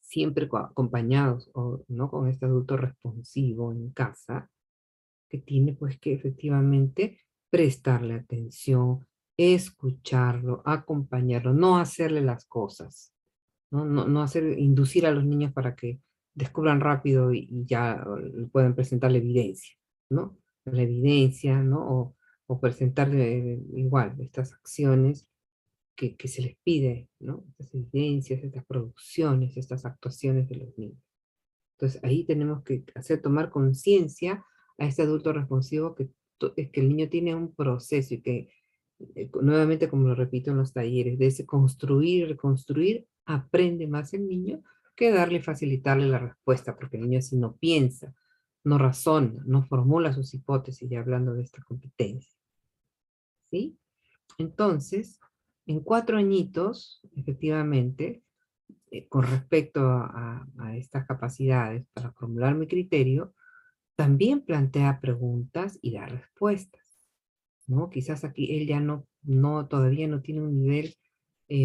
siempre acompañados, o, ¿no?, con este adulto responsivo en casa, que tiene pues que efectivamente prestarle atención, escucharlo, acompañarlo, no hacerle las cosas, ¿no? No inducir a los niños para que descubran rápido y ya pueden presentar la evidencia, ¿no? La evidencia, ¿no? O presentarle igual estas acciones que se les pide, ¿no? Estas evidencias, estas producciones, estas actuaciones de los niños. Entonces ahí tenemos que hacer tomar conciencia a este adulto responsivo es que el niño tiene un proceso y que, nuevamente como lo repito en los talleres, de ese construir y reconstruir, aprende más el niño que darle y facilitarle la respuesta, porque el niño así no piensa, no razona, no formula sus hipótesis, ya hablando de esta competencia. ¿Sí? Entonces, en 4 añitos, efectivamente, con respecto a estas capacidades para formular mi criterio, también plantea preguntas y da respuestas, ¿no? Quizás aquí él ya todavía no tiene un nivel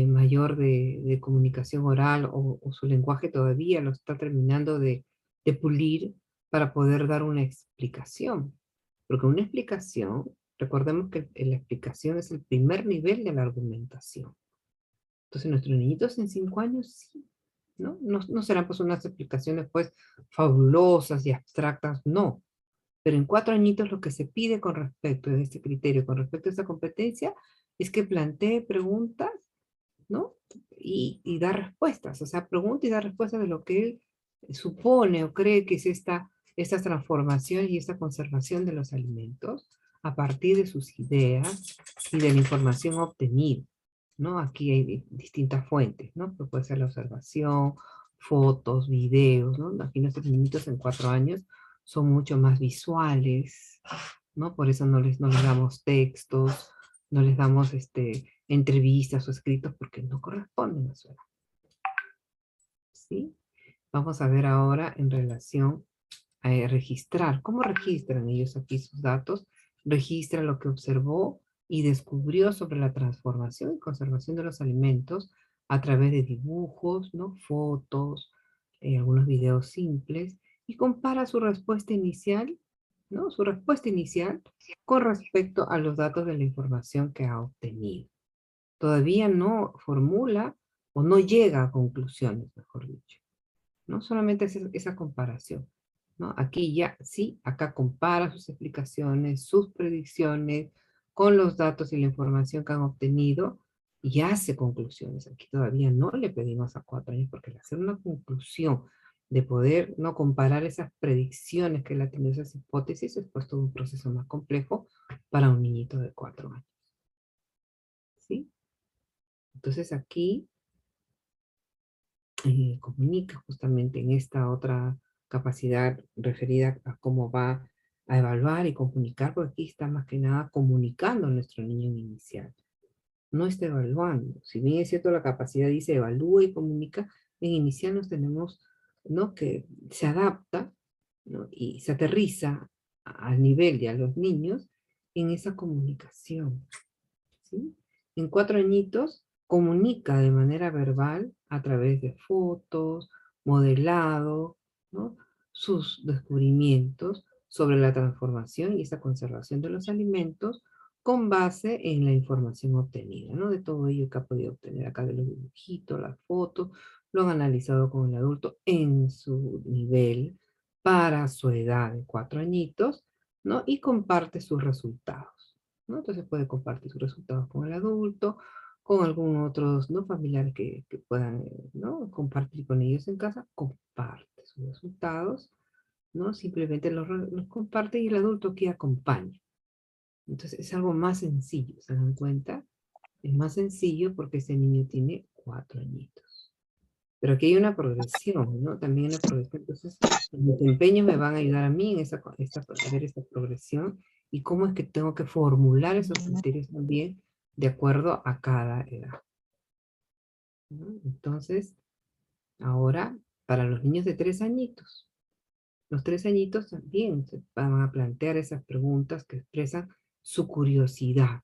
mayor de comunicación oral o su lenguaje todavía lo está terminando de pulir para poder dar una explicación. Porque una explicación, recordemos que la explicación es el primer nivel de la argumentación. Entonces nuestros niñitos en 5 años sí, ¿no? No serán pues unas explicaciones pues fabulosas y abstractas, no. Pero en 4 añitos lo que se pide con respecto a este criterio, con respecto a esta competencia, es que plantee preguntas, ¿no? Y da respuestas, o sea, pregunta y da respuestas de lo que él supone o cree que es esta transformación y esta conservación de los alimentos a partir de sus ideas y de la información obtenida, ¿no? Aquí hay distintas fuentes, ¿no? Pues puede ser la observación, fotos, videos, ¿no? Aquí nuestros niñitos en 4 años son mucho más visuales, ¿no? Por eso no les damos textos, no les damos entrevistas o escritos porque no corresponden a su edad. ¿Sí? Vamos a ver ahora en relación a registrar. ¿Cómo registran ellos aquí sus datos? Registra lo que observó y descubrió sobre la transformación y conservación de los alimentos a través de dibujos, ¿no? Fotos, algunos videos simples, y compara su respuesta inicial, ¿no? Su respuesta inicial con respecto a los datos de la información que ha obtenido. Todavía no formula o no llega a conclusiones, mejor dicho, ¿no? Solamente es esa comparación, ¿no? Aquí ya, sí, acá compara sus explicaciones, sus predicciones, con los datos y la información que han obtenido, y hace conclusiones. Aquí todavía no le pedimos a 4 años, porque al hacer una conclusión de poder no comparar esas predicciones que él ha tenido, esas hipótesis, es pues todo un proceso más complejo para un niñito de 4 años. ¿Sí? Entonces aquí comunica justamente en esta otra capacidad referida a cómo va a evaluar y comunicar, porque aquí está más que nada comunicando a nuestro niño en inicial. No está evaluando. Si bien es cierto la capacidad dice evalúa y comunica, en inicial nos tenemos, ¿no? Que se adapta, ¿no? Y se aterriza al nivel de a los niños en esa comunicación. ¿Sí? En 4 añitos comunica de manera verbal a través de fotos, modelado, ¿no? Sus descubrimientos sobre la transformación y esa conservación de los alimentos con base en la información obtenida, ¿no? De todo ello que ha podido obtener acá de los dibujitos, las fotos, lo han analizado con el adulto en su nivel para su edad de 4 añitos, ¿no? Y comparte sus resultados, ¿no? Entonces puede compartir sus resultados con el adulto, con algunos otros, ¿no? Familiares que puedan, ¿no? Compartir con ellos en casa, comparte sus resultados, ¿no? Simplemente los comparte y el adulto que acompaña. Entonces es algo más sencillo, ¿se dan cuenta? Es más sencillo porque ese niño tiene 4 añitos. Pero aquí hay una progresión, ¿no? También una progresión. Entonces, los desempeños me van a ayudar a mí en a ver esta progresión y cómo es que tengo que formular esos criterios también de acuerdo a cada edad, ¿no? Entonces, ahora, para los niños de 3 añitos, los 3 añitos también se van a plantear esas preguntas que expresan su curiosidad.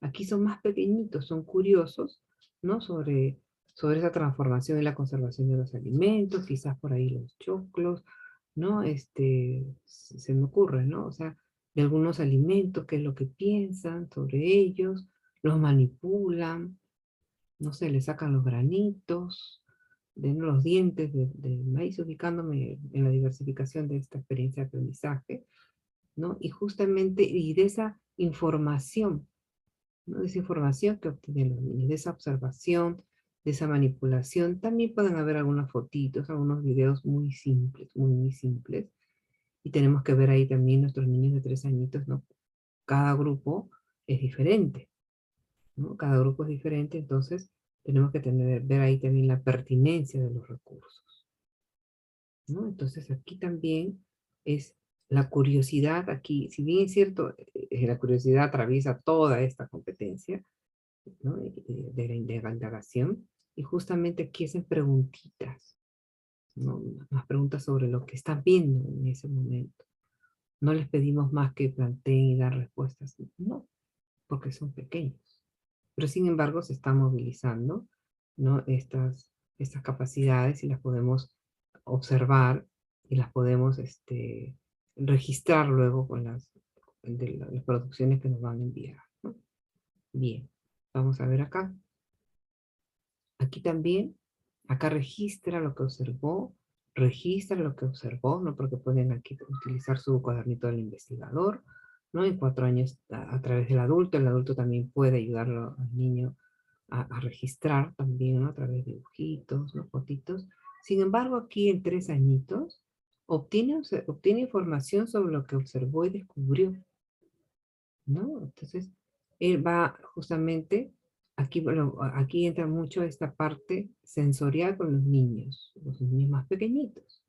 Aquí son más pequeñitos, son curiosos, ¿no? Sobre esa transformación y la conservación de los alimentos, quizás por ahí los choclos, ¿no? Se me ocurre, ¿no? O sea, de algunos alimentos, qué es lo que piensan sobre ellos, los manipulan, no sé, le sacan los granitos, de los dientes del maíz, ubicándome en la diversificación de esta experiencia de aprendizaje, ¿no? Y justamente, y de esa información, ¿no? De esa información que obtienen los niños, de esa observación, de esa manipulación, también pueden haber algunas fotitos, algunos videos muy simples, muy simples, y tenemos que ver ahí también nuestros niños de 3 añitos, ¿no? Cada grupo es diferente, ¿no? Cada grupo es diferente, entonces tenemos que ver ahí también la pertinencia de los recursos, ¿no? Entonces aquí también es la curiosidad, aquí, si bien es cierto, la curiosidad atraviesa toda esta competencia, ¿no? De la indagación, y justamente aquí hacen preguntitas, ¿no? Más preguntas sobre lo que están viendo en ese momento. No les pedimos más que planteen y dar respuestas, no, porque son pequeños. Pero sin embargo se están movilizando, ¿no? Estas capacidades y las podemos observar y las podemos registrar luego con las producciones que nos van a enviar, ¿no? Bien, vamos a ver acá. Aquí también, acá registra lo que observó, ¿no? Porque pueden aquí utilizar su cuadernito del investigador, ¿no? En 4 años a través del adulto, el adulto también puede ayudarlo al niño a registrar también, ¿no? A través de dibujitos, ¿no? Fotitos. Sin embargo, aquí en 3 añitos, obtiene información sobre lo que observó y descubrió, ¿no? Entonces, él va justamente, aquí, bueno, aquí entra mucho esta parte sensorial con los niños más pequeñitos,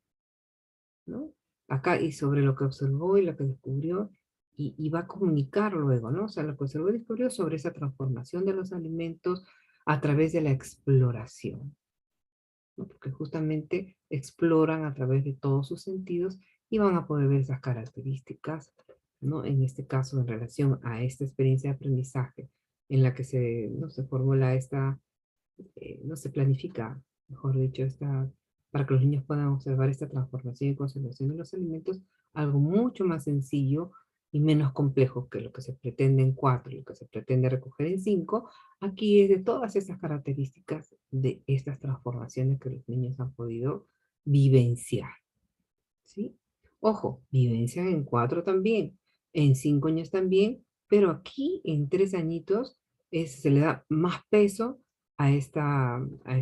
¿no? Acá, y sobre lo que observó y lo que descubrió, y va a comunicar luego, ¿no? O sea, lo que observó y descubrió sobre esa transformación de los alimentos a través de la exploración, ¿no? Porque justamente exploran a través de todos sus sentidos y van a poder ver esas características, ¿no? En este caso, en relación a esta experiencia de aprendizaje en la que no se formula no se planifica, mejor dicho, para que los niños puedan observar esta transformación y conservación de los alimentos, algo mucho más sencillo y menos complejo que lo que se pretende en 4 y lo que se pretende recoger en 5. Aquí es de todas esas características de estas transformaciones que los niños han podido vivenciar, ¿sí? Ojo, vivencian en 4 también, en 5 años también, pero aquí en 3 añitos se le da más peso a esta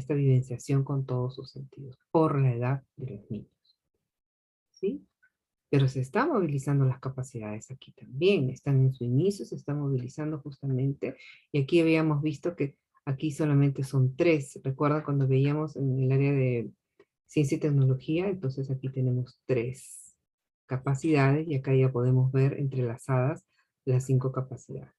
vivenciación con todos sus sentidos, por la edad de los niños, ¿sí? Pero se están movilizando las capacidades aquí también, están en su inicio, se están movilizando justamente, y aquí habíamos visto que aquí solamente son 3, recuerda cuando veíamos en el área de ciencia y tecnología, entonces aquí tenemos 3 capacidades, y acá ya podemos ver entrelazadas las 5 capacidades,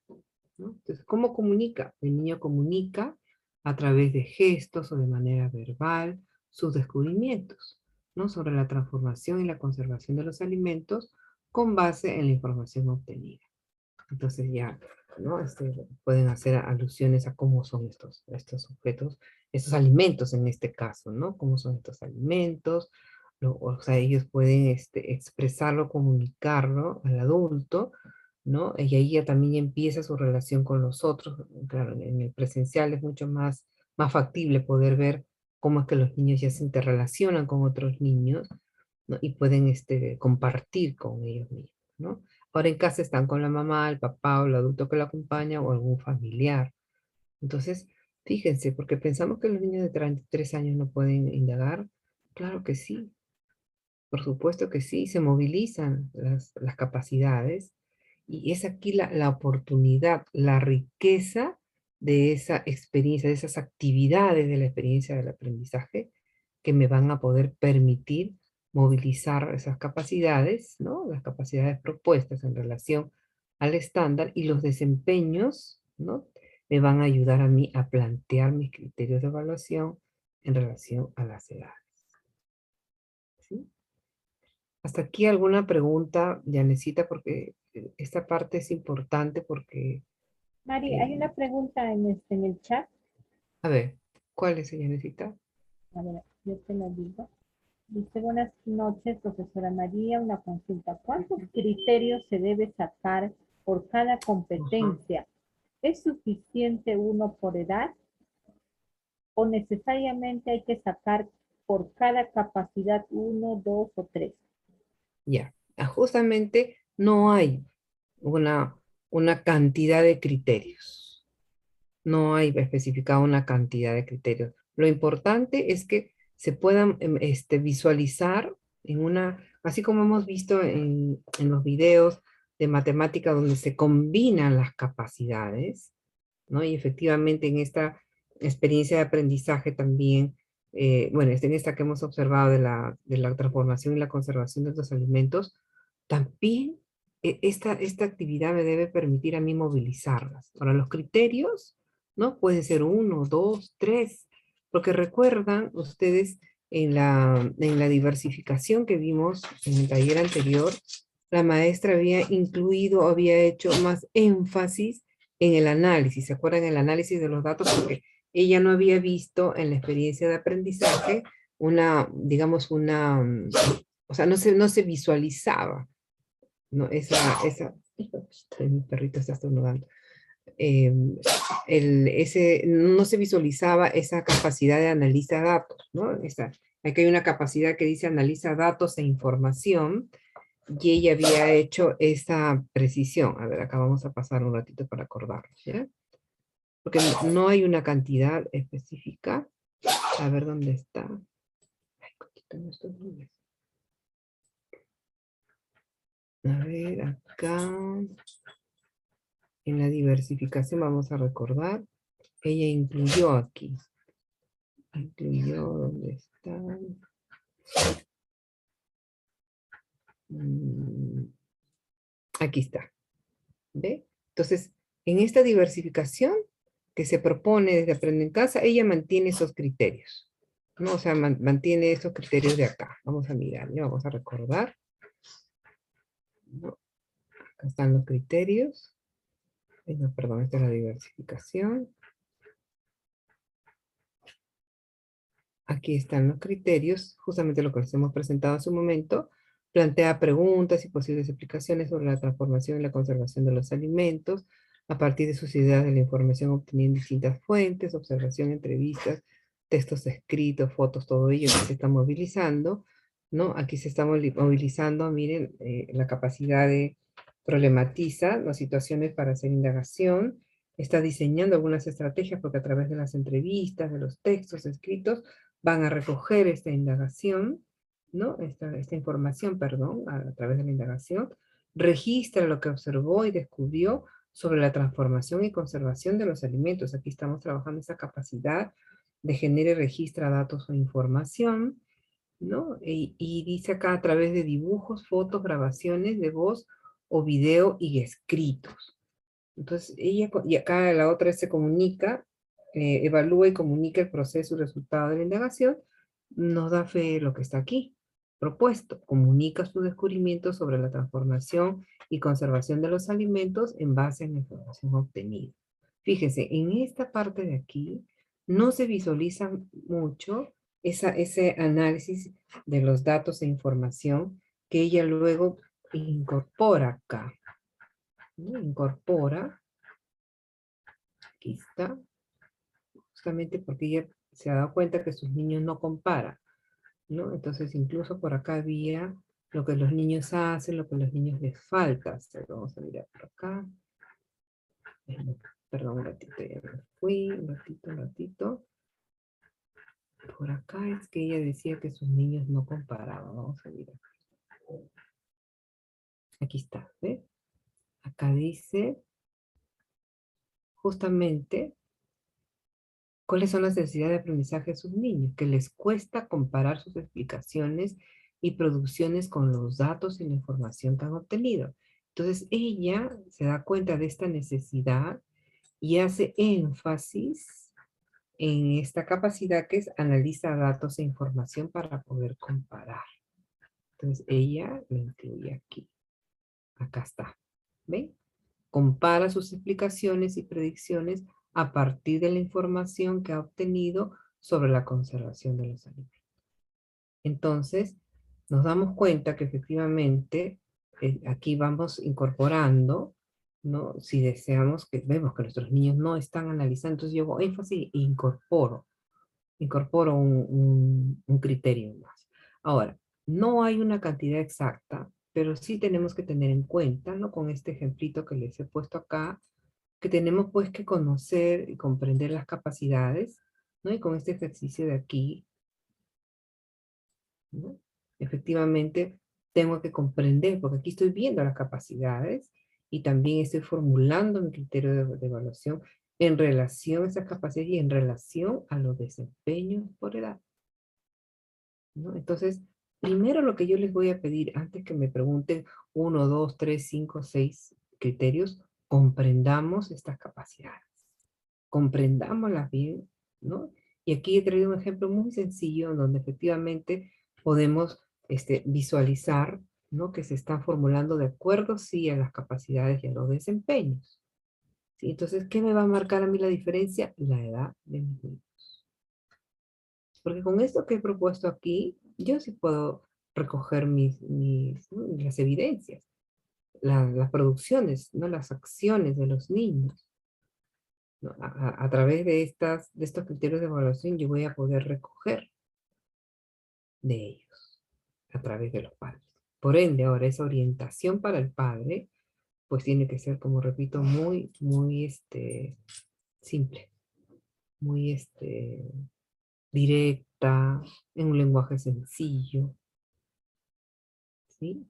¿no? Entonces, ¿cómo comunica? El niño comunica a través de gestos o de manera verbal sus descubrimientos, ¿no? Sobre la transformación y la conservación de los alimentos con base en la información obtenida. Entonces ya, ¿no? Pueden hacer alusiones a cómo son estos objetos, estos alimentos en este caso, ¿no? Cómo son estos alimentos, o sea, ellos pueden expresarlo, comunicarlo al adulto, ¿no? Y ahí ya también empieza su relación con los otros. Claro, en el presencial es mucho más factible poder ver cómo es que los niños ya se interrelacionan con otros niños, ¿no? Y pueden compartir con ellos mismos, ¿no? Ahora en casa están con la mamá, el papá o el adulto que lo acompaña o algún familiar. Entonces, fíjense, porque pensamos que los niños de 3 años no pueden indagar. Claro que sí, por supuesto que sí, se movilizan las capacidades y es aquí la oportunidad, la riqueza de esa experiencia, de esas actividades de la experiencia del aprendizaje que me van a poder permitir movilizar esas capacidades, ¿no? Las capacidades propuestas en relación al estándar y los desempeños, ¿no? Me van a ayudar a mí a plantear mis criterios de evaluación en relación a las edades, ¿sí? Hasta aquí alguna pregunta, Yanecita, porque esta parte es importante porque, Mari, hay eh, una pregunta en el chat. a ver, ¿cuál es, Yanecita? A ver, yo te lo digo. Dice, buenas noches, profesora María, una consulta. ¿Cuántos criterios se debe sacar por cada Ajá. competencia? ¿Es suficiente uno por edad o necesariamente hay que sacar por cada capacidad 1, 2 o 3? Ya, justamente no hay una, una cantidad de criterios. No hay especificado una cantidad de criterios. Lo importante es que se puedan visualizar así como hemos visto en los videos de matemática donde se combinan las capacidades, ¿no? Y efectivamente en esta experiencia de aprendizaje también, bueno, en esta que hemos observado de la transformación y la conservación de los alimentos, también esta actividad me debe permitir a mí movilizarlas. Ahora, los criterios, ¿no? Pueden ser 1, 2, 3, porque recuerdan ustedes en la diversificación que vimos en el taller anterior, la maestra había incluido, había hecho más énfasis en el análisis, ¿se acuerdan? El análisis de los datos, porque ella no había visto en la experiencia de aprendizaje digamos, o sea, no se visualizaba, ¿no? Mi perrito está estornudando. No se visualizaba esa capacidad de analizar datos, ¿no? Aquí hay una capacidad que dice analiza datos e información, y ella había hecho esa precisión. A ver, acá vamos a pasar un ratito para acordarnos, ¿ya? Porque no hay una cantidad específica. A ver dónde está. Ay, cotita, no estoy bien. A ver, acá. En la diversificación vamos a recordar. Ella incluyó aquí. Incluyó, ¿dónde está? Aquí está. ¿Ve? Entonces, en esta diversificación que se propone desde Aprende en Casa, ella mantiene esos criterios, ¿no? O sea, mantiene esos criterios de acá. Vamos a mirar, ¿ya? Vamos a recordar, ¿no? Acá están los criterios. No, perdón, esta es la diversificación. Aquí están los criterios, justamente lo que les hemos presentado hace un momento. Plantea preguntas y posibles explicaciones sobre la transformación y la conservación de los alimentos a partir de sus ideas de la información obtenida en distintas fuentes, observación, entrevistas, textos escritos, fotos, todo ello que se está movilizando, ¿no? Aquí se está movilizando, miren, la capacidad de problematizar las situaciones para hacer indagación, está diseñando algunas estrategias porque a través de las entrevistas, de los textos escritos, van a recoger esta indagación, ¿no? Esta información, perdón, a través de la indagación, registra lo que observó y descubrió sobre la transformación y conservación de los alimentos. Aquí estamos trabajando esa capacidad de generar y registra datos o información, ¿no? Y dice acá a través de dibujos, fotos, grabaciones de voz o video y escritos. Entonces, y acá la otra se comunica, evalúa y comunica el proceso y resultado de la indagación, nos da fe de lo que está aquí propuesto, comunica su descubrimiento sobre la transformación y conservación de los alimentos en base a la información obtenida. Fíjense, en esta parte de aquí no se visualiza mucho ese análisis de los datos e información que ella luego incorpora acá, ¿no? Incorpora, aquí está, justamente porque ella se ha dado cuenta que sus niños no comparan, ¿no? Entonces incluso por acá había lo que los niños hacen, lo que a los niños les falta hacer. Vamos a mirar por acá. Perdón, un ratito, ya me fui, un ratito. Por acá es que ella decía que sus niños no comparaban. Vamos a mirar. Aquí está, ¿ves? Acá dice justamente cuáles son las necesidades de aprendizaje de sus niños, que les cuesta comparar sus explicaciones y producciones con los datos y la información que han obtenido. Entonces ella se da cuenta de esta necesidad y hace énfasis en esta capacidad que es analiza datos e información para poder comparar. Entonces ella lo incluye aquí. Acá está. ¿Ven? Compara sus explicaciones y predicciones a partir de la información que ha obtenido sobre la conservación de los alimentos. Entonces, nos damos cuenta que efectivamente aquí vamos incorporando, ¿no? Si deseamos que vemos que nuestros niños no están analizando, entonces yo hago énfasis e incorporo un criterio más. Ahora, no hay una cantidad exacta, pero sí tenemos que tener en cuenta, ¿no? Con este ejemplito que les he puesto acá, que tenemos pues que conocer y comprender las capacidades, ¿no? Y con este ejercicio de aquí, ¿no? Efectivamente, tengo que comprender, porque aquí estoy viendo las capacidades y también estoy formulando mi criterio de evaluación en relación a esas capacidades y en relación a los desempeños por edad, ¿no? Entonces, primero lo que yo les voy a pedir, antes que me pregunten 1, 2, 3, 5, 6 criterios, comprendamos estas capacidades, comprendámoslas bien, ¿no? Y aquí he traído un ejemplo muy sencillo donde efectivamente podemos visualizar, ¿no? Que se están formulando de acuerdo, sí, a las capacidades y a los desempeños. ¿Sí? Entonces, ¿qué me va a marcar a mí la diferencia? La edad de mis niños. Porque con esto que he propuesto aquí, yo sí puedo recoger las evidencias. las producciones, ¿no? Las acciones de los niños, ¿no? A través de estos criterios de evaluación yo voy a poder recoger de ellos, a través de los padres. Por ende, ahora esa orientación para el padre, pues tiene que ser, como repito, muy, muy simple, muy directa, en un lenguaje sencillo, ¿sí?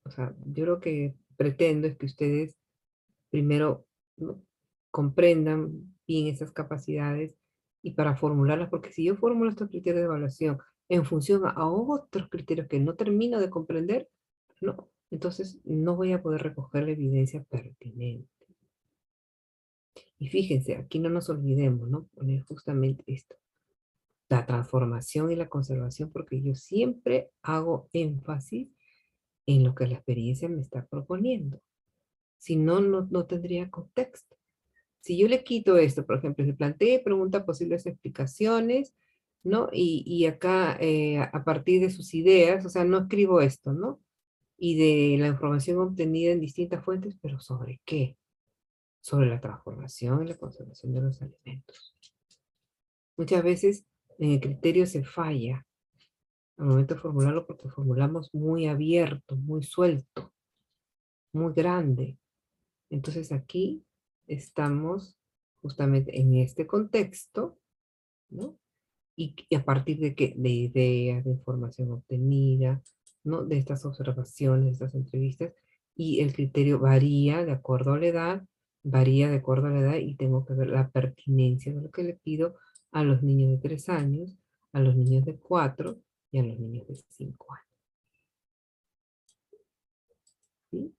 O sea, yo lo que pretendo es que ustedes primero, ¿no?, comprendan bien esas capacidades y para formularlas, porque si yo formulo estos criterios de evaluación en función a otros criterios que no termino de comprender, no, entonces no voy a poder recoger la evidencia pertinente. Y fíjense, aquí no nos olvidemos, ¿no? Poner justamente esto, la transformación y la conservación, porque yo siempre hago énfasis en lo que la experiencia me está proponiendo. Si no, no tendría contexto. Si yo le quito esto, por ejemplo, se plantea, pregunta posibles explicaciones, ¿no? Y acá, a partir de sus ideas, o sea, no escribo esto, ¿no? Y de la información obtenida en distintas fuentes, pero ¿sobre qué? Sobre la transformación y la conservación de los alimentos. Muchas veces en el criterio se falla al momento de formularlo porque formulamos muy abierto, muy suelto, muy grande. Entonces aquí estamos justamente en este contexto, ¿no? Y a partir de, de ideas, de información obtenida, ¿no? De estas observaciones, de estas entrevistas, y el criterio varía de acuerdo a la edad, varía de acuerdo a la edad, y tengo que ver la pertinencia de lo que le pido a los niños de 3 años, a los niños de 4 y a los niños de 5 años. ¿Sí?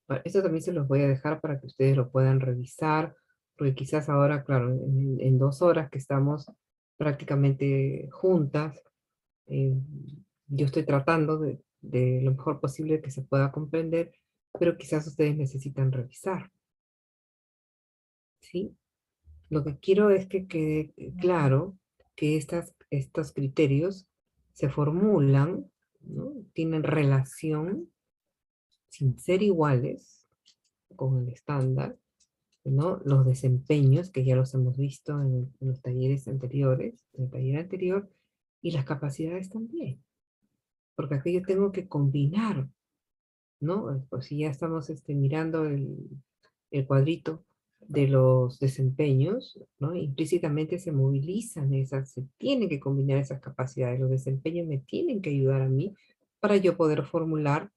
Bueno, esto también se los voy a dejar para que ustedes lo puedan revisar, porque quizás ahora, claro, en 2 horas que estamos prácticamente juntas, eh, yo estoy tratando de lo mejor posible que se pueda comprender, pero quizás ustedes necesitan revisar, ¿sí? Lo que quiero es que quede claro que estos criterios se formulan, ¿no? Tienen relación, sin ser iguales, con el estándar, ¿no? Los desempeños, que ya los hemos visto en los talleres anteriores, en el taller anterior, y las capacidades también. Porque aquí yo tengo que combinar, ¿no? Pues si ya estamos mirando el cuadrito de los desempeños, ¿no? Implícitamente se movilizan esas, se tienen que combinar esas capacidades, los desempeños me tienen que ayudar a mí para yo poder formular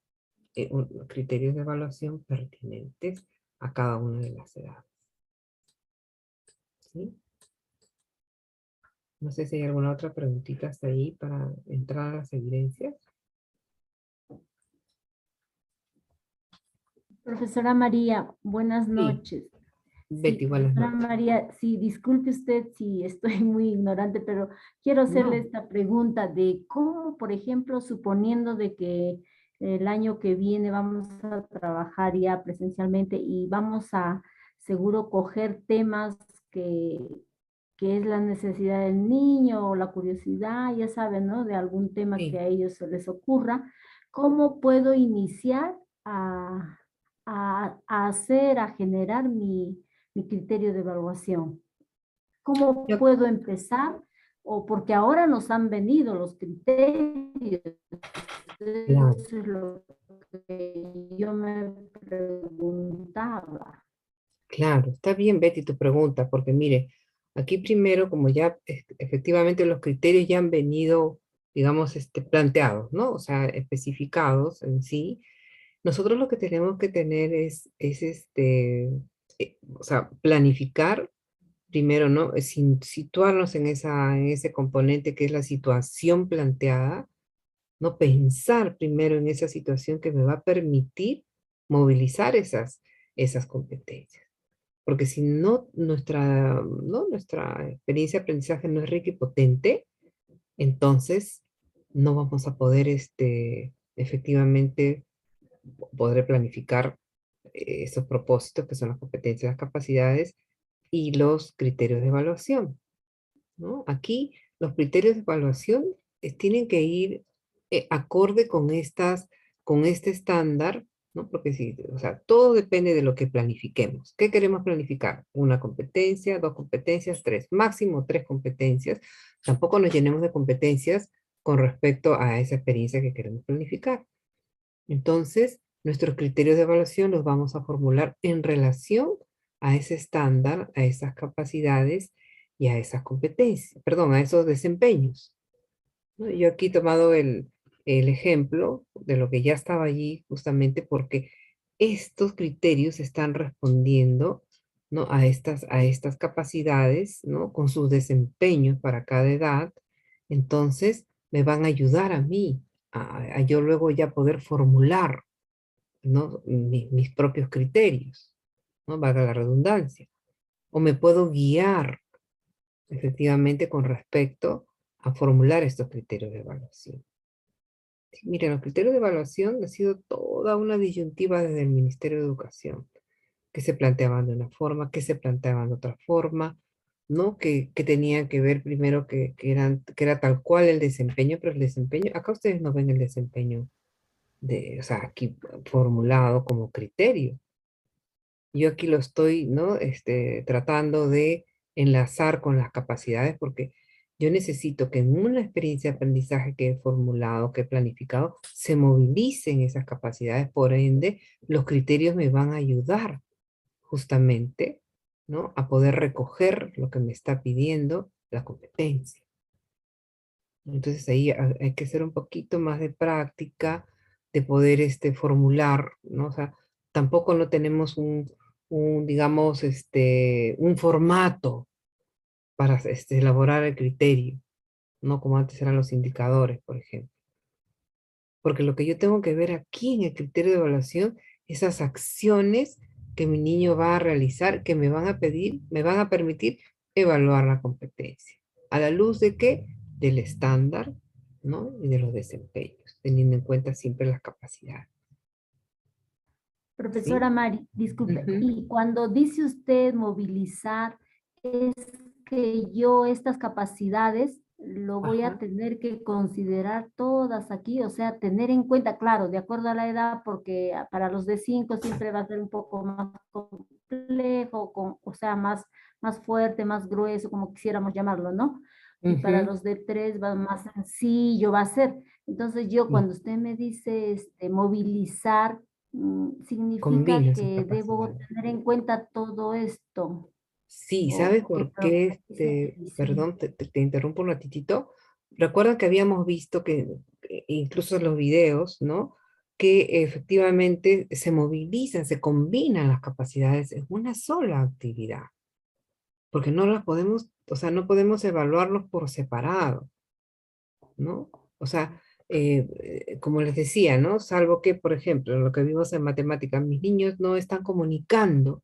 criterios de evaluación pertinentes a cada una de las edades. ¿Sí? No sé si hay alguna otra preguntita hasta ahí para entrar a las evidencias. Profesora María, buenas Sí, noches. Betty, Sí, buenas profesora noches. María, sí, disculpe usted si estoy muy ignorante, pero quiero hacerle No, esta pregunta de cómo, por ejemplo, suponiendo de que el año que viene vamos a trabajar ya presencialmente y vamos a seguro coger temas que, que es la necesidad del niño o la curiosidad, ya saben, ¿no? De algún tema que sí, a ellos se les ocurra, ¿cómo puedo iniciar a hacer, a generar mi criterio de evaluación? ¿Cómo yo- puedo empezar? O porque ahora nos han venido los criterios. claro, Eso es lo que yo me preguntaba. claro, está bien, Betty, tu pregunta, porque mire, aquí primero, como ya efectivamente los criterios ya han venido, digamos, planteados, ¿no? O sea, especificados en sí, nosotros lo que tenemos que tener es o sea, planificar primero, ¿no? Situarnos en ese componente que es la situación planteada, ¿no? Pensar primero en esa situación que me va a permitir movilizar esas competencias. Porque si no, nuestra experiencia de aprendizaje no es rica y potente, entonces no vamos a poder efectivamente poder planificar esos propósitos que son las competencias, las capacidades y los criterios de evaluación, ¿no? Aquí los criterios de evaluación tienen que ir acorde con este estándar, ¿no? Porque sí, o sea, todo depende de lo que planifiquemos. ¿Qué queremos planificar? Una competencia, dos competencias, tres, máximo tres competencias. Tampoco nos llenemos de competencias con respecto a esa experiencia que queremos planificar. Entonces, nuestros criterios de evaluación los vamos a formular en relación a ese estándar, a esas capacidades y a esas competencias, perdón, a esos desempeños, ¿no? Yo aquí he tomado el ejemplo de lo que ya estaba allí justamente porque estos criterios están respondiendo, ¿no? A estas capacidades, ¿no? Con sus desempeños para cada edad. Entonces, me van a ayudar a mí a yo luego ya poder formular, ¿no? Mis propios criterios, ¿no? Valga la redundancia. O me puedo guiar efectivamente con respecto a formular estos criterios de evaluación. Sí, miren, los criterios de evaluación ha sido toda una disyuntiva desde el Ministerio de Educación, que se planteaban de una forma, que se planteaban de otra forma, ¿no? Que tenían que ver primero que era tal cual el desempeño, pero el desempeño, acá ustedes no ven el desempeño o sea, aquí formulado como criterio. Yo aquí lo estoy, ¿no? Tratando de enlazar con las capacidades porque yo necesito que en una experiencia de aprendizaje que he formulado, que he planificado, se movilicen esas capacidades. Por ende, los criterios me van a ayudar justamente, ¿no? A poder recoger lo que me está pidiendo la competencia. Entonces ahí hay que hacer un poquito más de práctica, de poder formular, ¿no? O sea, tampoco no tenemos digamos, un formato para elaborar el criterio, no como antes eran los indicadores, por ejemplo. Porque lo que yo tengo que ver aquí en el criterio de evaluación, esas acciones que mi niño va a realizar, que me van a pedir, me van a permitir evaluar la competencia. ¿A la luz de qué? Del estándar, ¿no? Y de los desempeños, teniendo en cuenta siempre las capacidades. ¿Sí? Profesora Mari, disculpe, Ujú. y cuando dice usted movilizar, es que yo estas capacidades lo voy a Ajá. tener que considerar todas aquí, o sea, tener en cuenta, claro, de acuerdo a la edad, porque para los de 5 siempre va a ser un poco más complejo, o sea, más fuerte, más grueso, como quisiéramos llamarlo, ¿no? Y para Ujú. los de 3 va más sencillo, va a ser. Entonces yo Sí. cuando usted me dice movilizar, significa Combina esas que debo capacidades. tener en cuenta todo esto, Sí, ¿sabes o que por qué? profundicen. Perdón, te interrumpo un ratitito. Recuerda que habíamos visto incluso en los videos, ¿no? Que efectivamente se movilizan, se combinan las capacidades en una sola actividad, porque no las podemos, o sea, no podemos evaluarlos por separado, ¿no? O sea, como les decía, ¿no? Salvo que, por ejemplo, lo que vimos en matemáticas, mis niños no están comunicando.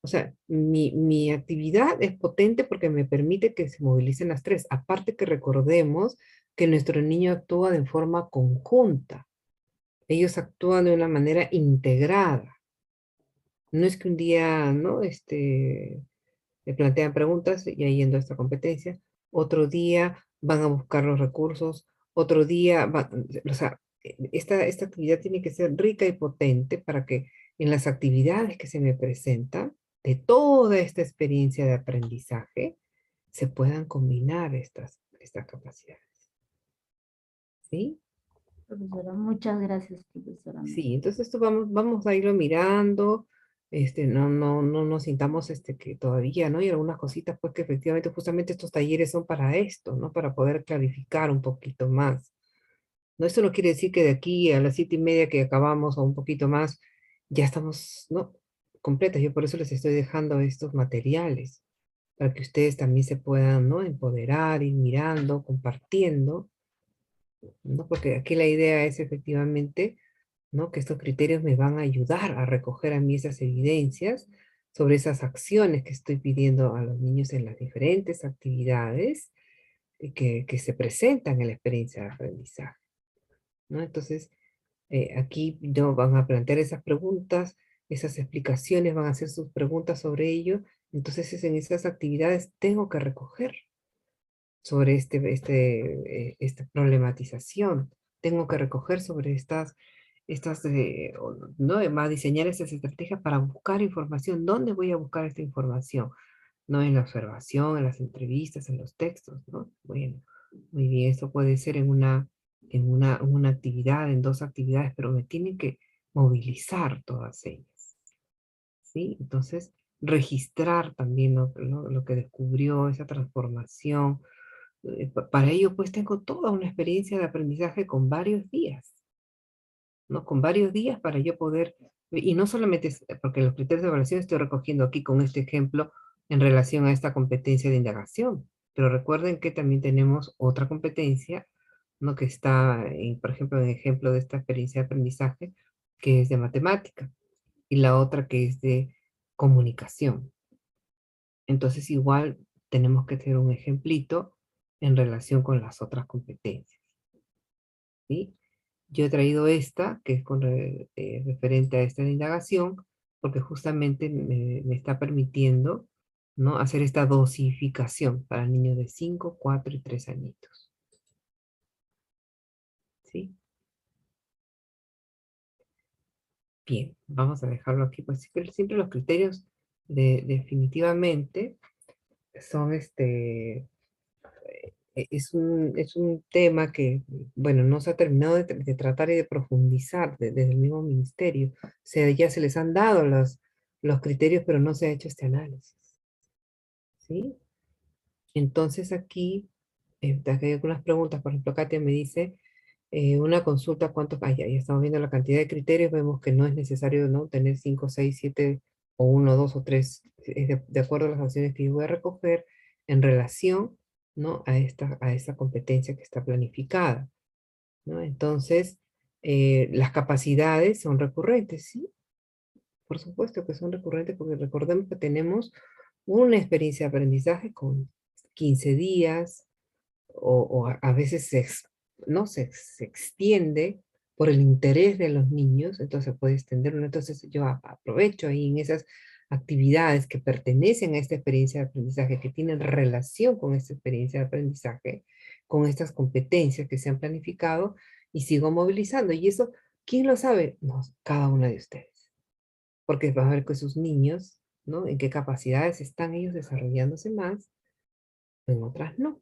O sea, mi actividad es potente porque me permite que se movilicen las tres. Aparte que recordemos que nuestro niño actúa de forma conjunta. Ellos actúan de una manera integrada. No es que un día, ¿no? Le plantean preguntas y ahí yendo a esta competencia. Otro día van a buscar los recursos. Otro día, o sea, esta actividad tiene que ser rica y potente para que en las actividades que se me presentan, de toda esta experiencia de aprendizaje, se puedan combinar estas capacidades. ¿Sí? Profesora, muchas gracias, profesora. Sí, entonces esto vamos a irlo mirando, no nos sintamos que todavía, ¿no? Y algunas cositas, pues que efectivamente justamente estos talleres son para esto, ¿no? Para poder clarificar un poquito más. No, esto no quiere decir que de aquí a las 7:30 que acabamos o un poquito más, ya estamos, ¿no? Completas. Yo por eso les estoy dejando estos materiales, para que ustedes también se puedan, ¿no? Empoderar, ir mirando, compartiendo, ¿no? Porque aquí la idea es efectivamente, ¿no? Que estos criterios me van a ayudar a recoger a mí esas evidencias sobre esas acciones que estoy pidiendo a los niños en las diferentes actividades que se presentan en la experiencia de aprendizaje, ¿no? Entonces, aquí no van a plantear esas preguntas, esas explicaciones, van a hacer sus preguntas sobre ello. Entonces, en esas actividades tengo que recoger sobre esta problematización, tengo que recoger sobre ¿no? Va a diseñar estas estrategias para buscar información. ¿Dónde voy a buscar esta información? No en la observación, en las entrevistas, en los textos, ¿no? Bueno, muy bien, esto puede ser en una actividad, en dos actividades, pero me tienen que movilizar todas ellas, ¿sí? Entonces, registrar también lo que descubrió, esa transformación. Para ello, pues tengo toda una experiencia de aprendizaje con varios días, ¿no? Con varios días para yo poder, y no solamente, porque los criterios de evaluación estoy recogiendo aquí con este ejemplo en relación a esta competencia de indagación, pero recuerden que también tenemos otra competencia, ¿no? Que está, por ejemplo, en el ejemplo de esta experiencia de aprendizaje, que es de matemática, y la otra que es de comunicación. Entonces, igual tenemos que tener un ejemplito en relación con las otras competencias, ¿sí? Yo he traído esta, que es referente a esta indagación, porque justamente me está permitiendo, ¿no? Hacer esta dosificación para niños de 5, 4 y 3 añitos. ¿Sí? Bien, vamos a dejarlo aquí, pues siempre los criterios definitivamente son es un tema que, bueno, no se ha terminado de tratar y de profundizar desde el mismo ministerio. O sea, ya se les han dado los criterios, pero no se ha hecho este análisis. ¿Sí? Entonces aquí hay algunas preguntas. Por ejemplo, Katia me dice, una consulta, ¿cuántos? Ya estamos viendo la cantidad de criterios, vemos que no es necesario, ¿no? Tener 5, 6, 7, o 1, 2 o 3, es de acuerdo a las acciones que yo voy a recoger en relación, ¿no? a esta competencia que está planificada, ¿no? Entonces, las capacidades son recurrentes, ¿sí? Por supuesto que son recurrentes porque recordemos que tenemos una experiencia de aprendizaje con 15 días, o a veces ¿no? se extiende por el interés de los niños, entonces puede extenderlo. Entonces yo aprovecho ahí en esas actividades que pertenecen a esta experiencia de aprendizaje, que tienen relación con esta experiencia de aprendizaje, con estas competencias que se han planificado, y sigo movilizando. Y eso, ¿quién lo sabe? No, cada una de ustedes. Porque va a ver que sus niños, ¿no? En qué capacidades están ellos desarrollándose más, en otras no.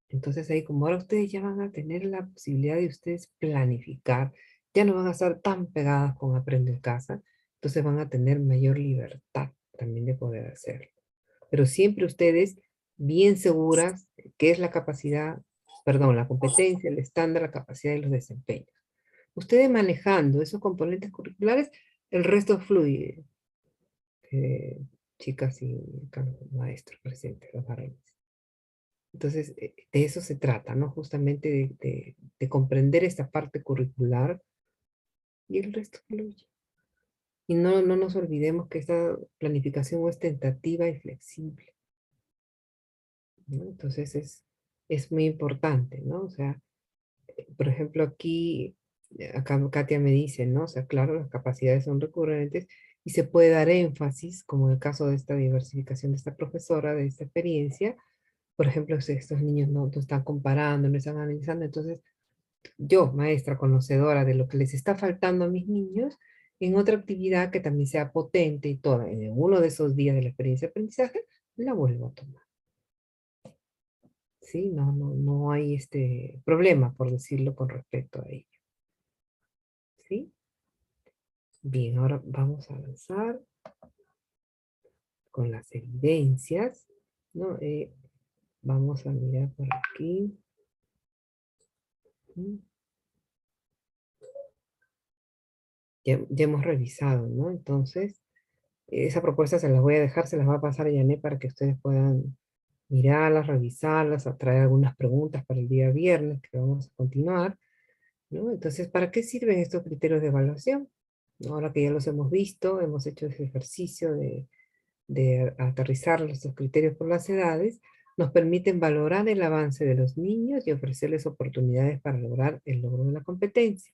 Entonces ahí como ahora ustedes ya van a tener la posibilidad de ustedes planificar, ya no van a estar tan pegadas con Aprendo en Casa, entonces van a tener mayor libertad también de poder hacerlo. Pero siempre ustedes bien seguras de qué es la capacidad, perdón, la competencia, el estándar, la capacidad y los desempeños. Ustedes manejando esos componentes curriculares, el resto fluye. Chicas y maestros presentes, los varones. Entonces, de eso se trata, ¿no? Justamente de comprender esta parte curricular y el resto fluye. Y no nos olvidemos que esta planificación es tentativa y flexible, ¿no? Entonces, es muy importante, ¿no? O sea, por ejemplo, aquí, acá Katia me dice, ¿no? O sea, claro, las capacidades son recurrentes y se puede dar énfasis, como en el caso de esta diversificación de esta profesora, de esta experiencia. Por ejemplo, si estos niños no están comparando, no están analizando, entonces yo, maestra conocedora de lo que les está faltando a mis niños, en otra actividad que también sea potente y toda, en uno de esos días de la experiencia de aprendizaje, la vuelvo a tomar. ¿Sí? No hay este problema, por decirlo, con respecto a ello. ¿Sí? Bien, ahora vamos a avanzar con las evidencias, ¿no? Vamos a mirar por aquí. Ya hemos revisado, ¿no? Entonces, esa propuesta se las voy a dejar, se las va a pasar a Yané para que ustedes puedan mirarlas, revisarlas, traer algunas preguntas para el día viernes, que vamos a continuar, ¿no? Entonces, ¿para qué sirven estos criterios de evaluación? Ahora que ya los hemos visto, hemos hecho ese ejercicio de aterrizar estos criterios por las edades, nos permiten valorar el avance de los niños y ofrecerles oportunidades para lograr el logro de la competencia.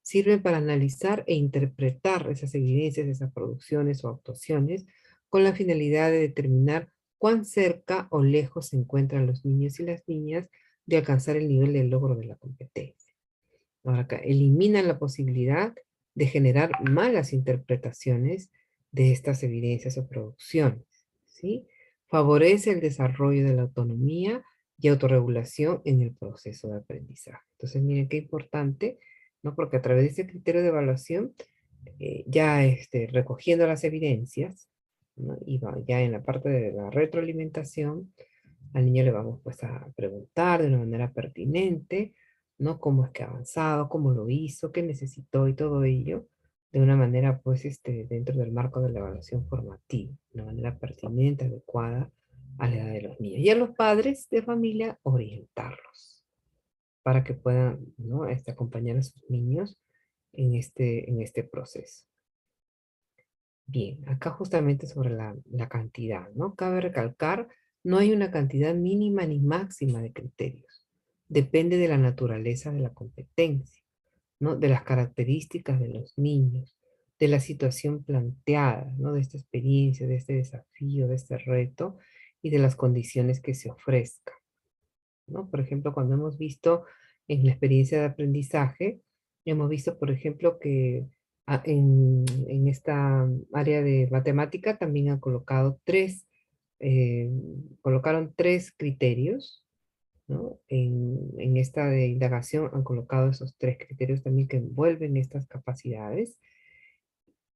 Sirven para analizar e interpretar esas evidencias, esas producciones o actuaciones, con la finalidad de determinar cuán cerca o lejos se encuentran los niños y las niñas de alcanzar el nivel de logro de la competencia. Ahora acá, eliminan la posibilidad de generar malas interpretaciones de estas evidencias o producciones, ¿sí? Favorece el desarrollo de la autonomía y autorregulación en el proceso de aprendizaje. Entonces, miren qué importante, ¿no? Porque a través de este criterio de evaluación, ya recogiendo las evidencias, ¿no? Y ya en la parte de la retroalimentación, al niño le vamos pues a preguntar de una manera pertinente, ¿no? Cómo es que ha avanzado, cómo lo hizo, qué necesitó y todo ello, de una manera pues dentro del marco de la evaluación formativa, de una manera pertinente, adecuada a la edad de los niños. Y a los padres de familia orientarlos para que puedan, ¿no? Acompañar a sus niños en este proceso. Bien, acá justamente sobre la cantidad, ¿no? Cabe recalcar, no hay una cantidad mínima ni máxima de criterios. Depende de la naturaleza de la competencia, ¿no? De las características de los niños, de la situación planteada, ¿no? De esta experiencia, de este desafío, de este reto y de las condiciones que se ofrezcan, ¿no? Por ejemplo, cuando hemos visto en la experiencia de aprendizaje, hemos visto, por ejemplo, que en esta área de matemática también han colocado colocaron tres criterios, ¿no? En esta de indagación han colocado esos tres criterios también que envuelven estas capacidades.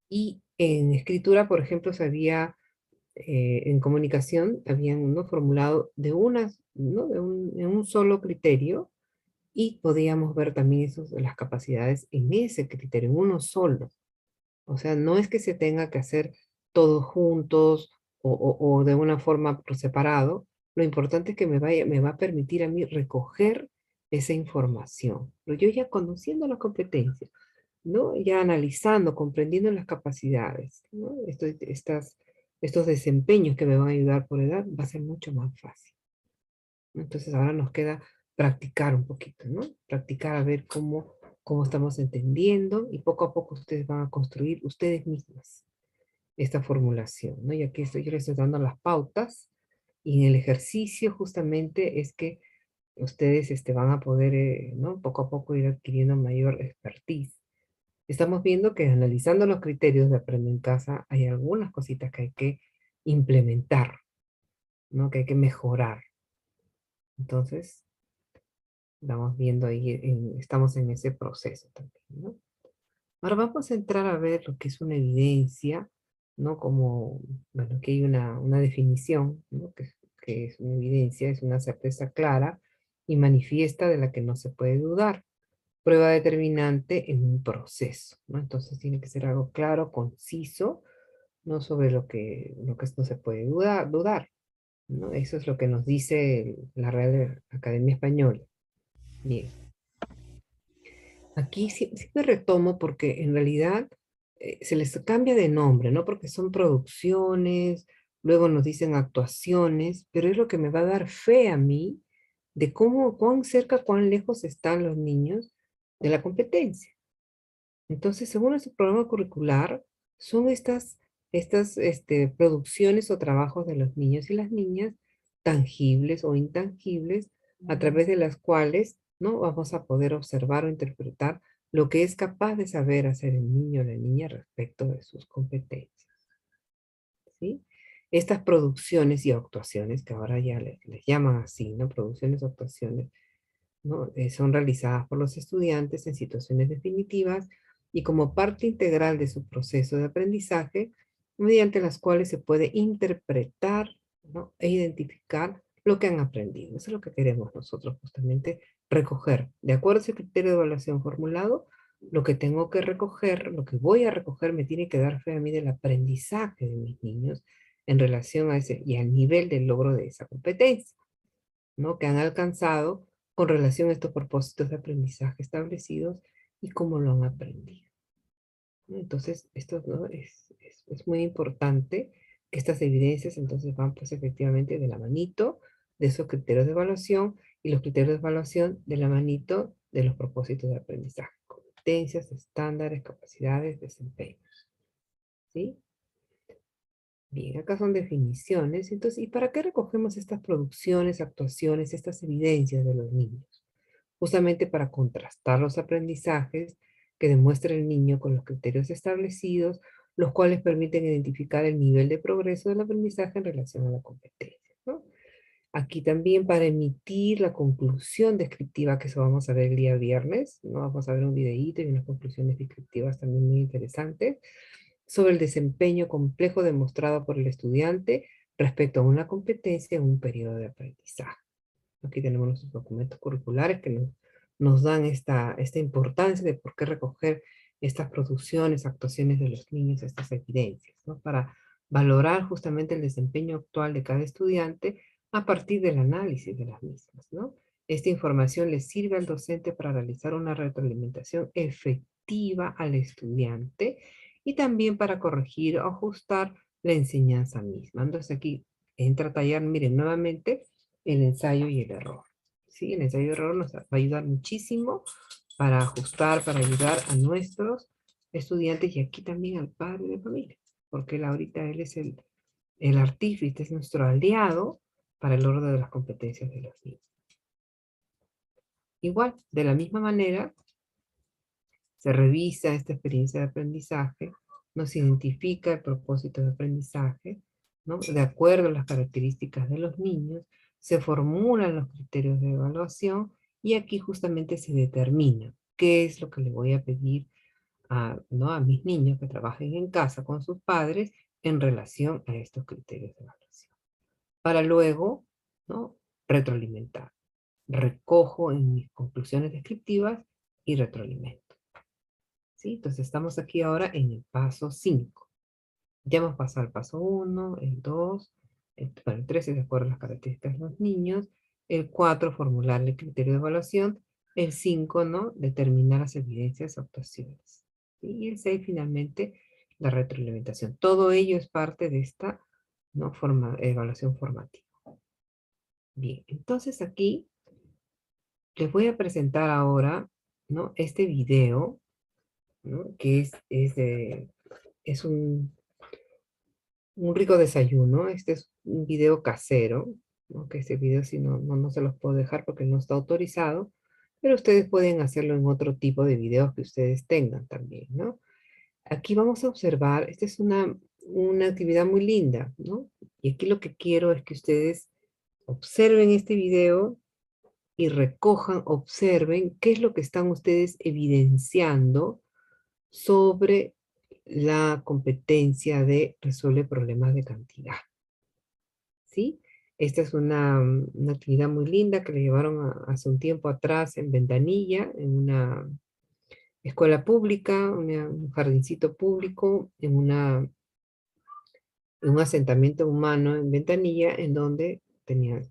Y en escritura, por ejemplo, en comunicación, habían, ¿no? Formulado ¿no? En un solo criterio, y podíamos ver también las capacidades en ese criterio, en uno solo. O sea, no es que se tenga que hacer todos juntos o de una forma por separado. Lo importante es que me va a permitir a mí recoger esa información. Pero yo ya conociendo la competencia, ¿no? Ya analizando, comprendiendo las capacidades, ¿no? Estos desempeños que me van a ayudar por edad, va a ser mucho más fácil. Entonces ahora nos queda practicar un poquito, ¿no? Practicar a ver cómo estamos entendiendo, y poco a poco ustedes van a construir ustedes mismas esta formulación, ¿no? Y aquí yo les estoy dando las pautas, y en el ejercicio justamente es que ustedes van a poder, ¿no? Poco a poco ir adquiriendo mayor expertise. Estamos viendo que analizando los criterios de Aprende en Casa hay algunas cositas que hay que implementar, ¿no? Que hay que mejorar. Entonces, vamos viendo ahí, estamos en ese proceso también, ¿no? Ahora vamos a entrar a ver lo que es una evidencia, ¿no? Como, bueno, que hay una definición, ¿no? Que es una evidencia, es una certeza clara y manifiesta de la que no se puede dudar. Prueba determinante en un proceso, ¿no? Entonces tiene que ser algo claro, conciso, ¿no? Sobre lo que no se puede dudar, ¿no? Eso es lo que nos dice la Real Academia Española. Bien. Aquí sí me retomo porque en realidad se les cambia de nombre, ¿no? Porque son producciones, luego nos dicen actuaciones, pero es lo que me va a dar fe a mí de cuán cerca, cuán lejos están los niños de la competencia. Entonces, según nuestro programa curricular, son estas producciones o trabajos de los niños y las niñas, tangibles o intangibles, a través de las cuales, ¿no? Vamos a poder observar o interpretar lo que es capaz de saber hacer el niño o la niña respecto de sus competencias, ¿sí? Estas producciones y actuaciones, que ahora ya les llaman así, ¿no? Producciones o actuaciones, ¿no? Son realizadas por los estudiantes en situaciones definitivas y como parte integral de su proceso de aprendizaje, mediante las cuales se puede interpretar, ¿no? E identificar lo que han aprendido. Eso es lo que queremos nosotros justamente recoger. De acuerdo a ese criterio de evaluación formulado, lo que tengo que recoger, lo que voy a recoger, me tiene que dar fe a mí del aprendizaje de mis niños en relación a ese y al nivel del logro de esa competencia, ¿no? Que han alcanzado con relación a estos propósitos de aprendizaje establecidos y cómo lo han aprendido, ¿no? Entonces, esto, ¿no? Es muy importante que estas evidencias entonces van pues efectivamente de la manito de esos criterios de evaluación, y los criterios de evaluación de la manito de los propósitos de aprendizaje, competencias, estándares, capacidades, desempeños, ¿sí? Bien, acá son definiciones. Entonces, ¿y para qué recogemos estas producciones, actuaciones, estas evidencias de los niños? justamente para contrastar los aprendizajes que demuestra el niño con los criterios establecidos, los cuales permiten identificar el nivel de progreso del aprendizaje en relación a la competencia, ¿no? Aquí también para emitir la conclusión descriptiva, que eso vamos a ver el día viernes, ¿no? Vamos a ver un videíto y unas conclusiones descriptivas también muy interesantes sobre el desempeño complejo demostrado por el estudiante respecto a una competencia en un periodo de aprendizaje. Aquí tenemos nuestros documentos curriculares que nos dan esta importancia de por qué recoger estas producciones, actuaciones de los niños, estas evidencias, ¿no? Para valorar justamente el desempeño actual de cada estudiante a partir del análisis de las mismas, ¿no? Esta información le sirve al docente para realizar una retroalimentación efectiva al estudiante y también para corregir o ajustar la enseñanza misma. Entonces aquí entra a tallar, miren, nuevamente, el ensayo y el error. ¿Sí? El ensayo y el error nos va a ayudar muchísimo para ajustar, para ayudar a nuestros estudiantes y aquí también al padre de familia, porque él ahorita él es el artífice, es nuestro aliado para el orden de las competencias de los niños. Igual, de la misma manera, se revisa esta experiencia de aprendizaje, nos identifica el propósito de aprendizaje, ¿no? De acuerdo a las características de los niños, se formulan los criterios de evaluación y aquí justamente se determina qué es lo que le voy a pedir ¿no? a mis niños que trabajen en casa con sus padres en relación a estos criterios de evaluación. Para luego, ¿no? retroalimentar. Recojo en mis conclusiones descriptivas y retroalimento. ¿Sí? Entonces estamos aquí ahora en el paso 5. Ya hemos pasado el paso 1, el 2, el 3 es de acuerdo a las características de los niños, el 4 formular el criterio de evaluación, el 5 ¿no? determinar las evidencias o actuaciones. ¿Sí? Y el 6 finalmente la retroalimentación. Todo ello es parte de esta ¿no? evaluación formativa. Bien, entonces aquí les voy a presentar ahora ¿no? este video, ¿no? que es un rico desayuno. Este es un video casero, ¿no? Que este video sí no se los puedo dejar porque no está autorizado, pero ustedes pueden hacerlo en otro tipo de videos que ustedes tengan también, ¿no? Aquí vamos a observar, esta es una actividad muy linda, ¿no? Y aquí lo que quiero es que ustedes observen este video y recojan, observen qué es lo que están ustedes evidenciando sobre la competencia de resuelve problemas de cantidad. ¿Sí? Esta es una actividad muy linda que le llevaron hace un tiempo atrás en Ventanilla, en una escuela pública, un jardincito público, en un asentamiento humano en Ventanilla, en donde bueno,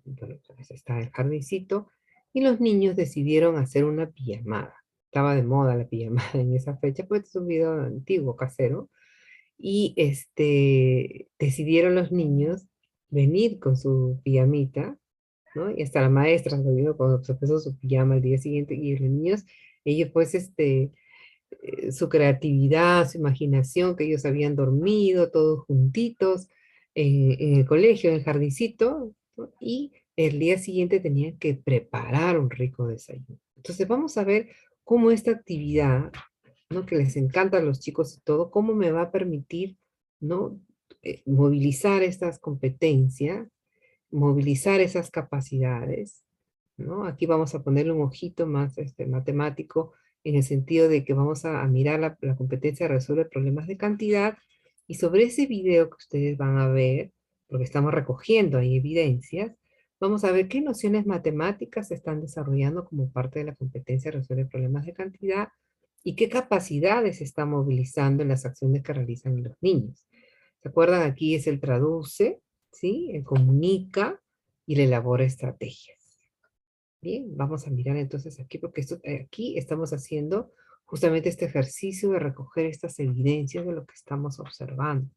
pues está el jardincito, y los niños decidieron hacer una pijamada. Estaba de moda la pijamada en esa fecha, pues es un video antiguo, casero, y decidieron los niños venir con su pijamita, ¿no? Y hasta la maestra se vino cuando se puso su pijama al día siguiente, y los niños, ellos pues su creatividad, su imaginación, que ellos habían dormido todos juntitos en el colegio, en el jardincito, ¿no? Y el día siguiente tenían que preparar un rico desayuno. Entonces vamos a ver cómo esta actividad, ¿no? que les encanta a los chicos y todo, cómo me va a permitir, ¿no? movilizar estas competencias, movilizar esas capacidades, ¿no? Aquí vamos a ponerle un ojito más matemático en el sentido de que vamos a mirar la competencia de resolver problemas de cantidad y sobre ese video que ustedes van a ver, porque estamos recogiendo ahí evidencias, vamos a ver qué nociones matemáticas se están desarrollando como parte de la competencia de resolver problemas de cantidad y qué capacidades se están movilizando en las acciones que realizan los niños. ¿Se acuerdan? Aquí es el traduce, ¿sí? El comunica y el elabora estrategias. Bien, vamos a mirar entonces aquí, porque aquí estamos haciendo justamente este ejercicio de recoger estas evidencias de lo que estamos observando.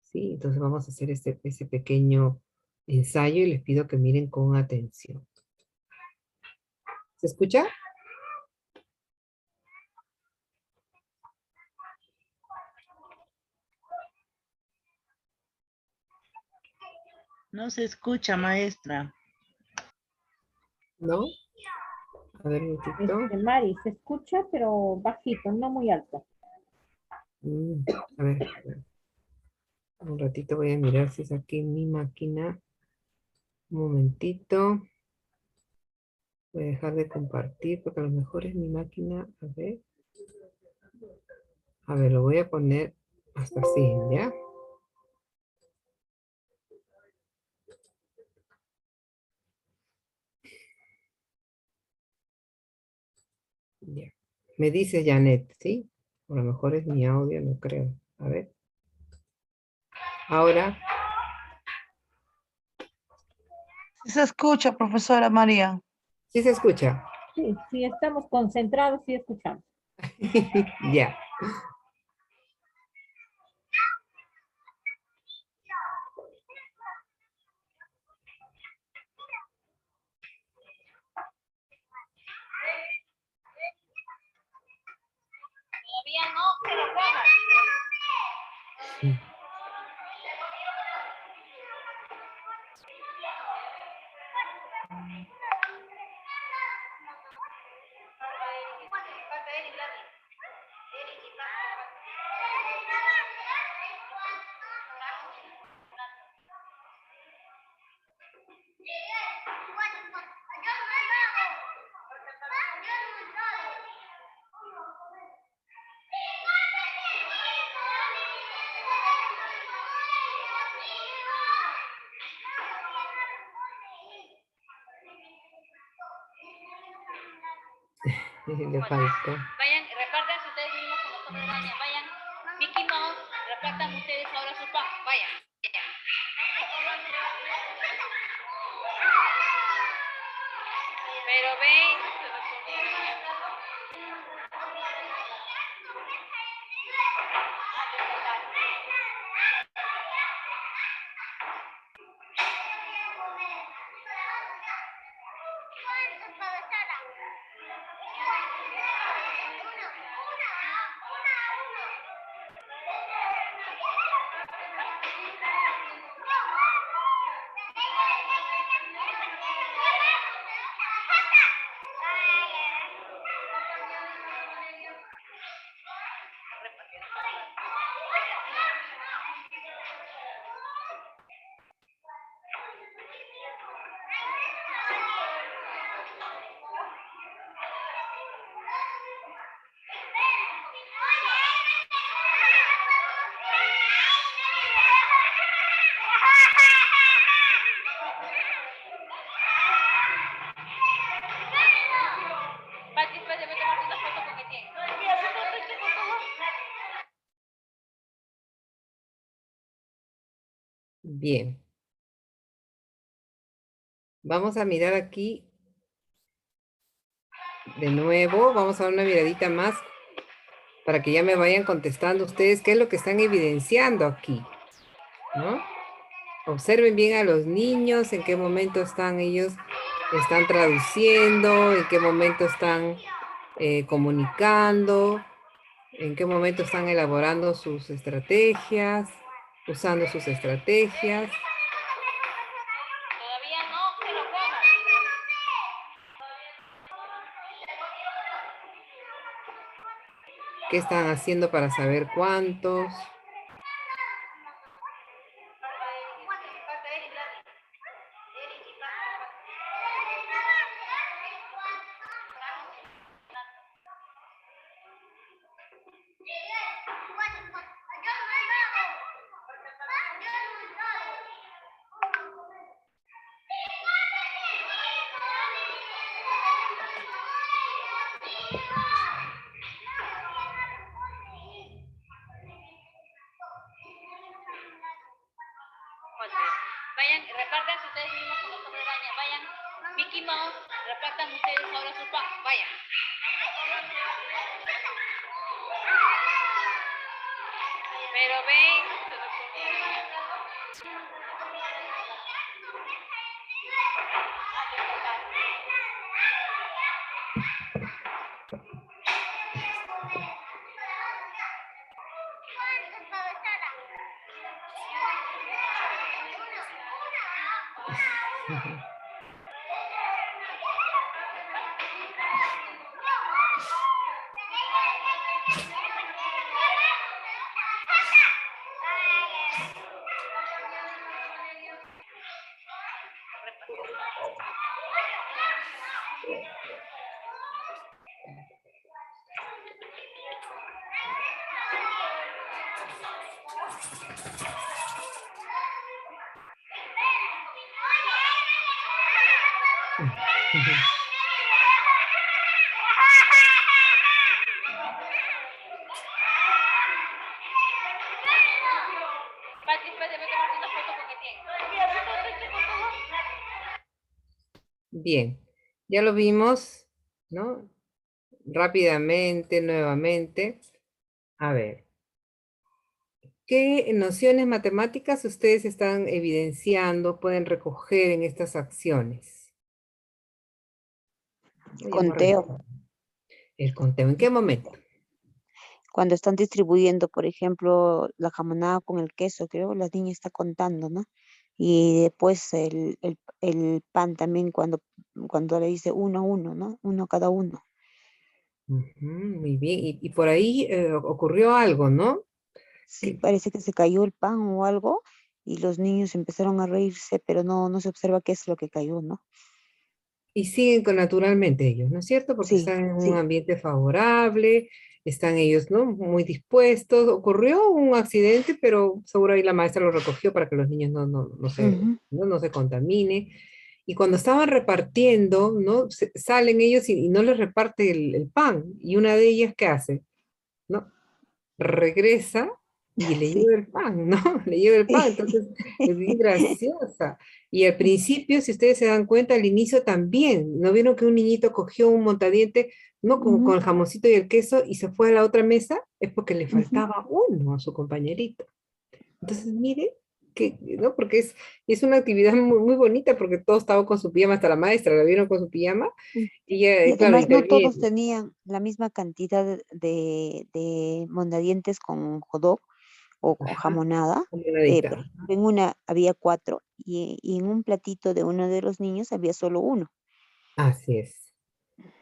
¿Sí? Entonces vamos a hacer ese pequeño ensayo y les pido que miren con atención. ¿Se escucha? No se escucha, maestra. ¿No? A ver, un momentito. Mari, se escucha, pero bajito, no muy alto. Mm, a ver, un ratito voy a mirar si es aquí mi máquina. Un momentito. Voy a dejar de compartir porque a lo mejor es mi máquina. A ver. A ver, lo voy a poner hasta así, ¿ya? Ya. Me dice Janet, ¿sí? A lo mejor es mi audio, no creo. A ver. Ahora, Sí se escucha, profesora María. ¿sí se escucha? Sí, sí estamos concentrados y escuchamos. Ya. Todavía no, pero bueno. Le falta. Vayan, repartan ustedes mismos con los hombres daña. Vayan, Mickey Mouse, repartan ustedes ahora su pan. Vayan. Pero ven. Pati, espérate, voy a tomarte una foto con Etienne. Bien. Vamos a mirar aquí de nuevo. Vamos a dar una miradita más para que ya me vayan contestando ustedes qué es lo que están evidenciando aquí, ¿no? Observen bien a los niños, en qué momento están ellos, están traduciendo, en qué momento están comunicando, en qué momento están elaborando sus estrategias, usando sus estrategias. Todavía no, pero bueno. ¿Qué están haciendo para saber cuántos? Vayan, repartan ustedes mismos con los hombres daña. Vayan, Mickey Mouse, repartan ustedes ahora su pan. Vayan. Pero ven. Pati, espérate, voy a tomarte una foto con Etienne. Bien, ya lo vimos, ¿no? Rápidamente, nuevamente. A ver, ¿qué nociones matemáticas ustedes están evidenciando, pueden recoger en estas acciones? Vayamos Conteo. revisando. El conteo, ¿en qué momento? Cuando están distribuyendo, por ejemplo, la jamonada con el queso, creo, la niña está contando, ¿no? Y después el pan también cuando le dice uno a uno, ¿no? Uno cada uno. Ujú, muy bien, y por ahí ocurrió algo, ¿no? Sí, Que- parece que se cayó el pan o algo y los niños empezaron a reírse, pero no se observa qué es lo que cayó, ¿no? Y siguen con naturalmente ellos, ¿no es cierto? Porque Sí, están en un sí. ambiente favorable, están ellos, ¿no? Muy dispuestos. Ocurrió un accidente, pero seguro ahí la maestra lo recogió para que los niños Ujú, no se contamine. Y cuando estaban repartiendo, ¿no? Salen ellos y no les reparte el pan. Y una de ellas, ¿qué hace? ¿No? Regresa y le sí. lleva el pan, ¿no? Le lleva el pan, Sí. entonces es bien graciosa. Y al principio, si ustedes se dan cuenta, al inicio también, ¿no vieron que un niñito cogió un montadiente, ¿no? Con Ujú, el jamoncito y el queso y se fue a la otra mesa? Es porque le ujú. faltaba uno a su compañerito. Entonces, mire, que, ¿no? Porque es una actividad muy, muy bonita porque todos estaban con su pijama, hasta la maestra la vieron con su pijama Sí. y Y ella, claro, además no todos interviene. tenían la misma cantidad de mondadientes con jodó o con Ajá, jamonada. como una dicta. Por ejemplo, en una había 4 y en un platito de uno de los niños había solo uno. Así es.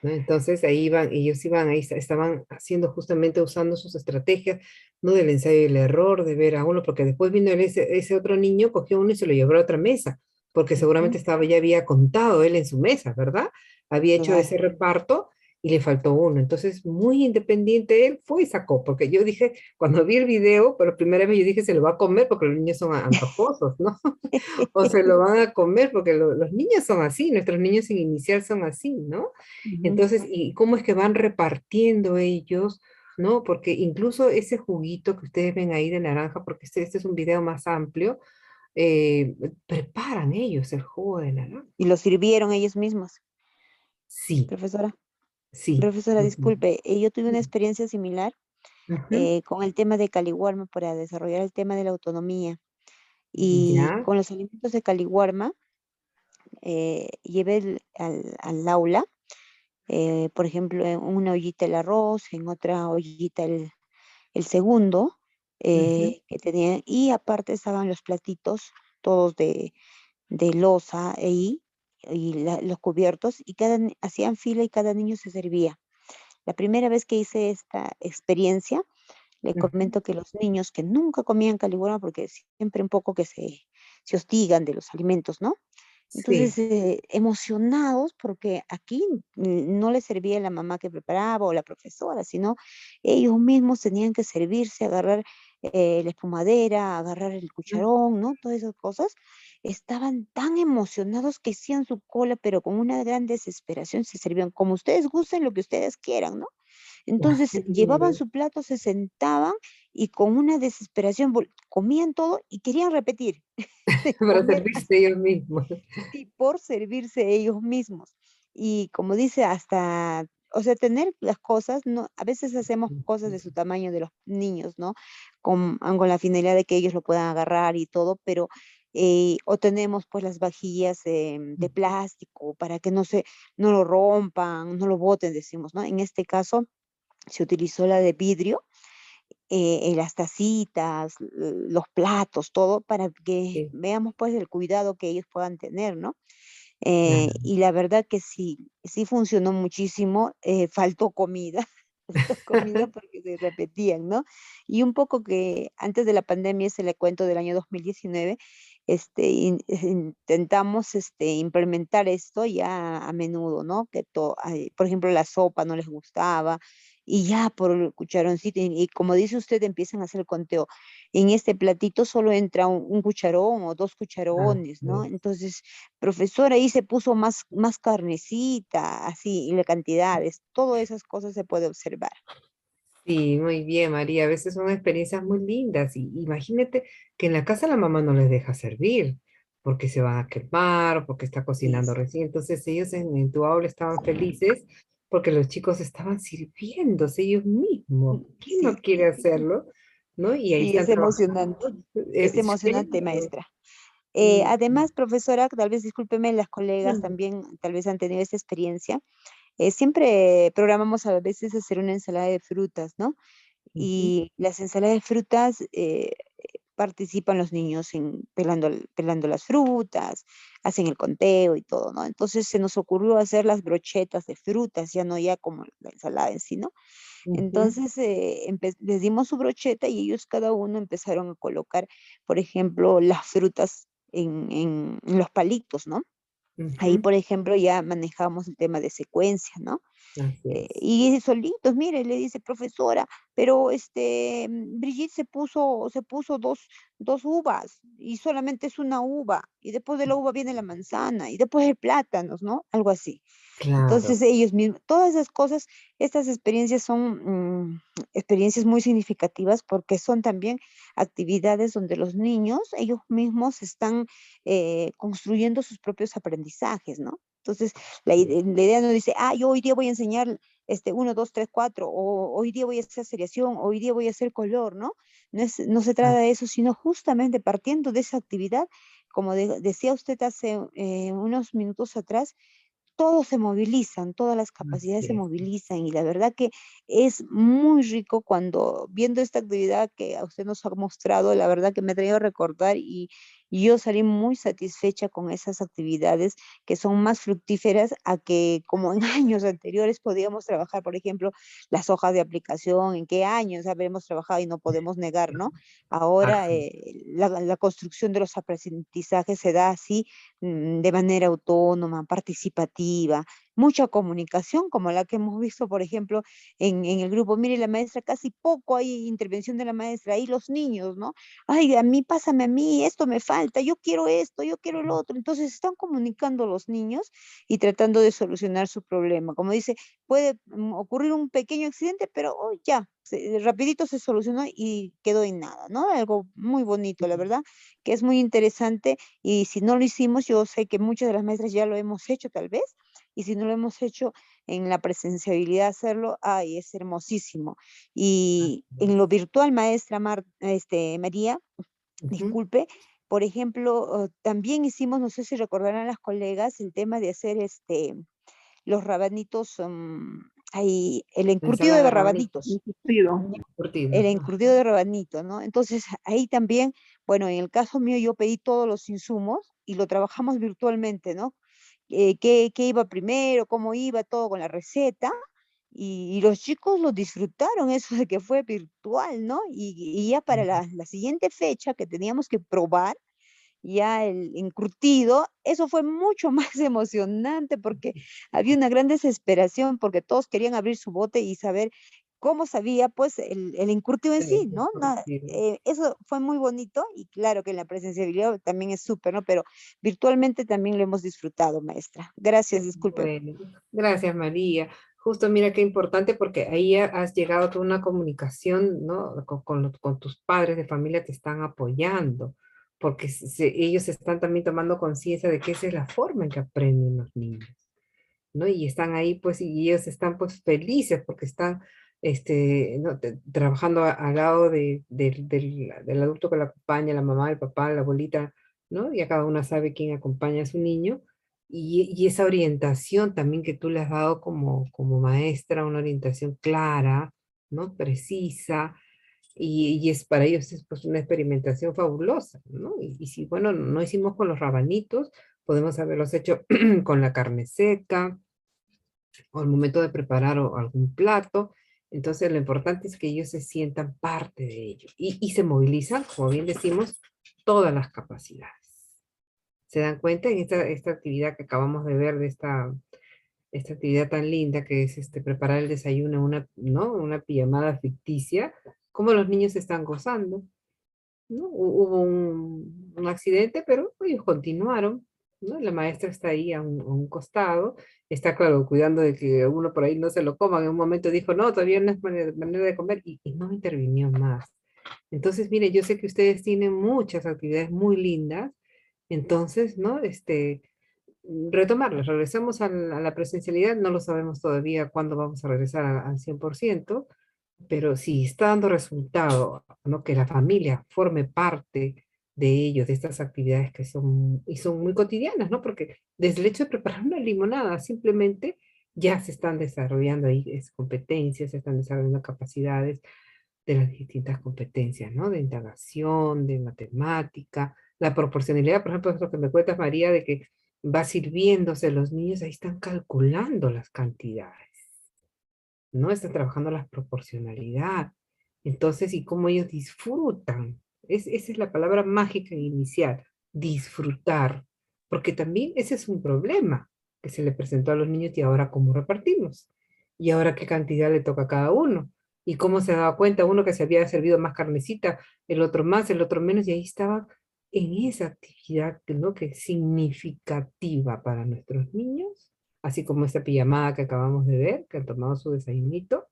¿No? Entonces ahí iban, ellos iban, ahí estaban haciendo justamente, usando sus estrategias, ¿no? Del ensayo y el error, de ver a uno, porque después vino ese otro niño, cogió uno y se lo llevó a la otra mesa, porque seguramente Ujú, estaba, ya había contado él en su mesa, ¿verdad? Había hecho ese claro. reparto y le faltó uno. Entonces, muy independiente él fue y sacó, porque yo dije, cuando vi el video, por primera vez yo dije, se lo va a comer porque los niños son antojosos, ¿no? O se lo van a comer porque los niños son así, nuestros niños sin iniciar son así, ¿no? Ujú, Entonces, ¿y cómo es que van repartiendo ellos, ¿no? Porque incluso ese juguito que ustedes ven ahí de naranja, porque este es un video más amplio, preparan ellos el jugo de naranja. y lo sirvieron ellos mismos, Sí, profesora. sí. Profesora, Ujú. disculpe, yo tuve una experiencia similar Ujú. con el tema de Caliwarma para desarrollar el tema de la autonomía. Y Ya. con los alimentos de Caliwarma, llevé al aula, por ejemplo, en una ollita el arroz, en otra ollita el segundo, Ujú. que tenía, y aparte estaban los platitos, todos de loza ahí, y los cubiertos, y hacían fila y cada niño se servía. La primera vez que hice esta experiencia, le Ujú. comento que los niños que nunca comían caliburra, porque siempre un poco que se hostigan de los alimentos, ¿no? Entonces, Sí. emocionados porque aquí no les servía la mamá que preparaba o la profesora, sino ellos mismos tenían que servirse, agarrar la espumadera, agarrar el cucharón, ¿no? Todas esas cosas. Estaban tan emocionados que hacían su cola, pero con una gran desesperación se servían, como ustedes gusten, lo que ustedes quieran, ¿no? Ah, qué Entonces llevaban lindo. su plato, se sentaban y con una desesperación comían todo y querían repetir, de Para comer servirse ellos mismos. así por servirse ellos mismos. Y como dice, hasta, o sea, tener las cosas, no, a veces hacemos cosas de su tamaño de los niños, ¿no? Con la finalidad de que ellos lo puedan agarrar y todo, pero o tenemos pues las vajillas de plástico para que no lo rompan, no lo boten, decimos, ¿no? En este caso se utilizó la de vidrio, las tacitas, los platos, todo para que Sí, veamos pues el cuidado que ellos puedan tener, ¿no? claro. Y la verdad que sí funcionó muchísimo, faltó comida, faltó comida porque se repetían, ¿no? Y un poco que antes de la pandemia, se le cuento del año 2019, intentamos implementar esto ya a menudo, ¿no? Por ejemplo, la sopa no les gustaba y ya por el cucharoncito, y como dice usted, empiezan a hacer el conteo. En este platito solo entra un cucharón o dos cucharones, ¿no? Así es. Entonces, profesor, ahí se puso más carnecita, así, y la cantidades, todas esas cosas se puede observar. Sí, muy bien, María. A veces son experiencias muy lindas. Y imagínate que en la casa la mamá no les deja servir porque se van a quemar o porque está Sí, cocinando sí, recién. Entonces ellos en tu aula estaban felices porque los chicos estaban sirviéndose ellos mismos. ¿Quién no sí, quiere hacerlo? ¿No? Y ahí sí, están es emocionante. trabajando. Es Es emocionante, bello. maestra. Y, Además, profesora, tal vez discúlpeme, las colegas también tal vez han tenido esta experiencia. Siempre programamos a veces hacer una ensalada de frutas, ¿no? ujú, Y las ensaladas de frutas participan los niños pelando las frutas, hacen el conteo y todo, ¿no? Entonces se nos ocurrió hacer las brochetas de frutas, ya no ya como la ensalada en sí, ¿no? ujú, Entonces les dimos su brocheta y ellos cada uno empezaron a colocar, por ejemplo, las frutas en los palitos, ¿no? Ahí, ujú. por ejemplo, ya manejamos el tema de secuencia, ¿no? Así es. Y solitos, mire, le dice, profesora, pero Brigitte se puso dos uvas y solamente es una uva, y después de la uva viene la manzana, y después el plátanos, ¿no? Algo así. Claro. Entonces ellos mismos, todas esas cosas, estas experiencias son experiencias muy significativas porque son también actividades donde los niños, ellos mismos están construyendo sus propios aprendizajes, ¿no? Entonces, la idea no dice, yo hoy día voy a enseñar 1, 2, 3, 4, o hoy día voy a hacer seriación, hoy día voy a hacer color, ¿no? No se trata de eso, sino justamente partiendo de esa actividad, como decía usted hace unos minutos atrás, todos se movilizan, todas las capacidades Así se es. movilizan y la verdad que es muy rico cuando viendo esta actividad que a usted nos ha mostrado, la verdad que me ha traído a recordar y yo salí muy satisfecha con esas actividades que son más fructíferas a que como en años anteriores podíamos trabajar, por ejemplo, las hojas de aplicación, en qué años habremos trabajado y no podemos negar, ¿no? Ahora Así. la construcción de los aprendizajes se da así de manera autónoma, participativa, mucha comunicación, como la que hemos visto, por ejemplo, en el grupo. Mire, la maestra, casi poco hay intervención de la maestra, ahí los niños, ¿no? Ay, a mí, pásame a mí, esto me falta, yo quiero esto, yo quiero el otro. Entonces, están comunicando los niños y tratando de solucionar su problema. Como dice, puede ocurrir un pequeño accidente, pero oh, ya, rapidito se solucionó y quedó en nada, ¿no? Algo muy bonito, la verdad, que es muy interesante y si no lo hicimos, yo sé que muchas de las maestras ya lo hemos hecho tal vez, y si no lo hemos hecho en la presenciabilidad hacerlo, ay, es hermosísimo. Y en lo virtual, maestra María, Ujú. disculpe, por ejemplo, también hicimos, no sé si recordarán las colegas, el tema de hacer los rabanitos, el encurtido Ensalada de de rabanito, rabanitos. Curtido. El curtido. encurtido de rabanito, ¿no? Entonces, ahí también, bueno, en el caso mío yo pedí todos los insumos y lo trabajamos virtualmente, ¿no? Qué iba primero, cómo iba todo con la receta, y los chicos lo disfrutaron, eso de que fue virtual, ¿no? Y ya para la siguiente fecha que teníamos que probar, ya el encurtido, eso fue mucho más emocionante porque había una gran desesperación porque todos querían abrir su bote y saber cómo sabía pues el encurtido en sí, ¿no? Curtido. Eso fue muy bonito y claro que la presencialidad también es súper, ¿no? Pero virtualmente también lo hemos disfrutado, maestra. Gracias, disculpe. Bueno, gracias María. Justo mira qué importante porque ahí has llegado a una comunicación, ¿no? Con tus padres de familia te están apoyando, porque ellos están también tomando conciencia de que esa es la forma en que aprenden los niños, ¿no? Y están ahí, pues, y ellos están, pues, felices porque están, ¿no? Trabajando al lado del adulto que la acompaña, la mamá, el papá, la abuelita, ¿no? Ya cada una sabe quién acompaña a su niño. Y esa orientación también que tú le has dado como maestra, una orientación clara, ¿no? Precisa, y es para ellos es pues una experimentación fabulosa, ¿no? Y si, bueno, no hicimos con los rabanitos, podemos haberlos hecho con la carne seca, o al momento de preparar algún plato. Entonces, lo importante es que ellos se sientan parte de ello y se movilizan, como bien decimos, todas las capacidades. ¿Se dan cuenta en esta actividad que acabamos de ver de esta actividad tan linda que es preparar el desayuno, ¿no? Una pijamada ficticia, cómo los niños están gozando, ¿no? Hubo un accidente, pero ellos continuaron, ¿no? La maestra está ahí a un costado, está claro, cuidando de que uno por ahí no se lo coma. En un momento dijo, no, todavía no es manera de comer, y no intervinió más. Entonces, mire, yo sé que ustedes tienen muchas actividades muy lindas, entonces, ¿no? Retomarlas, regresamos a la presencialidad, no lo sabemos todavía cuándo vamos a regresar al 100%, pero si está dando resultado, ¿no? Que la familia forme parte de ello, de estas actividades que son muy cotidianas, ¿no? Porque desde el hecho de preparar una limonada, simplemente ya se están desarrollando ahí competencias, se están desarrollando capacidades de las distintas competencias, ¿no? De indagación, de matemática, la proporcionalidad, por ejemplo, es lo que me cuentas, María, de que va sirviéndose los niños, ahí están calculando las cantidades, ¿no? Están trabajando la proporcionalidad. Entonces, y cómo ellos disfrutan. Esa es la palabra mágica inicial, disfrutar. Porque también ese es un problema que se le presentó a los niños y ahora cómo repartimos. Y ahora qué cantidad le toca a cada uno. Y cómo se daba cuenta uno que se había servido más carnecita, el otro más, el otro menos, y ahí estaba en esa actividad, ¿no? Que es significativa para nuestros niños, así como esta pijamada que acabamos de ver, que han tomado su desayunito,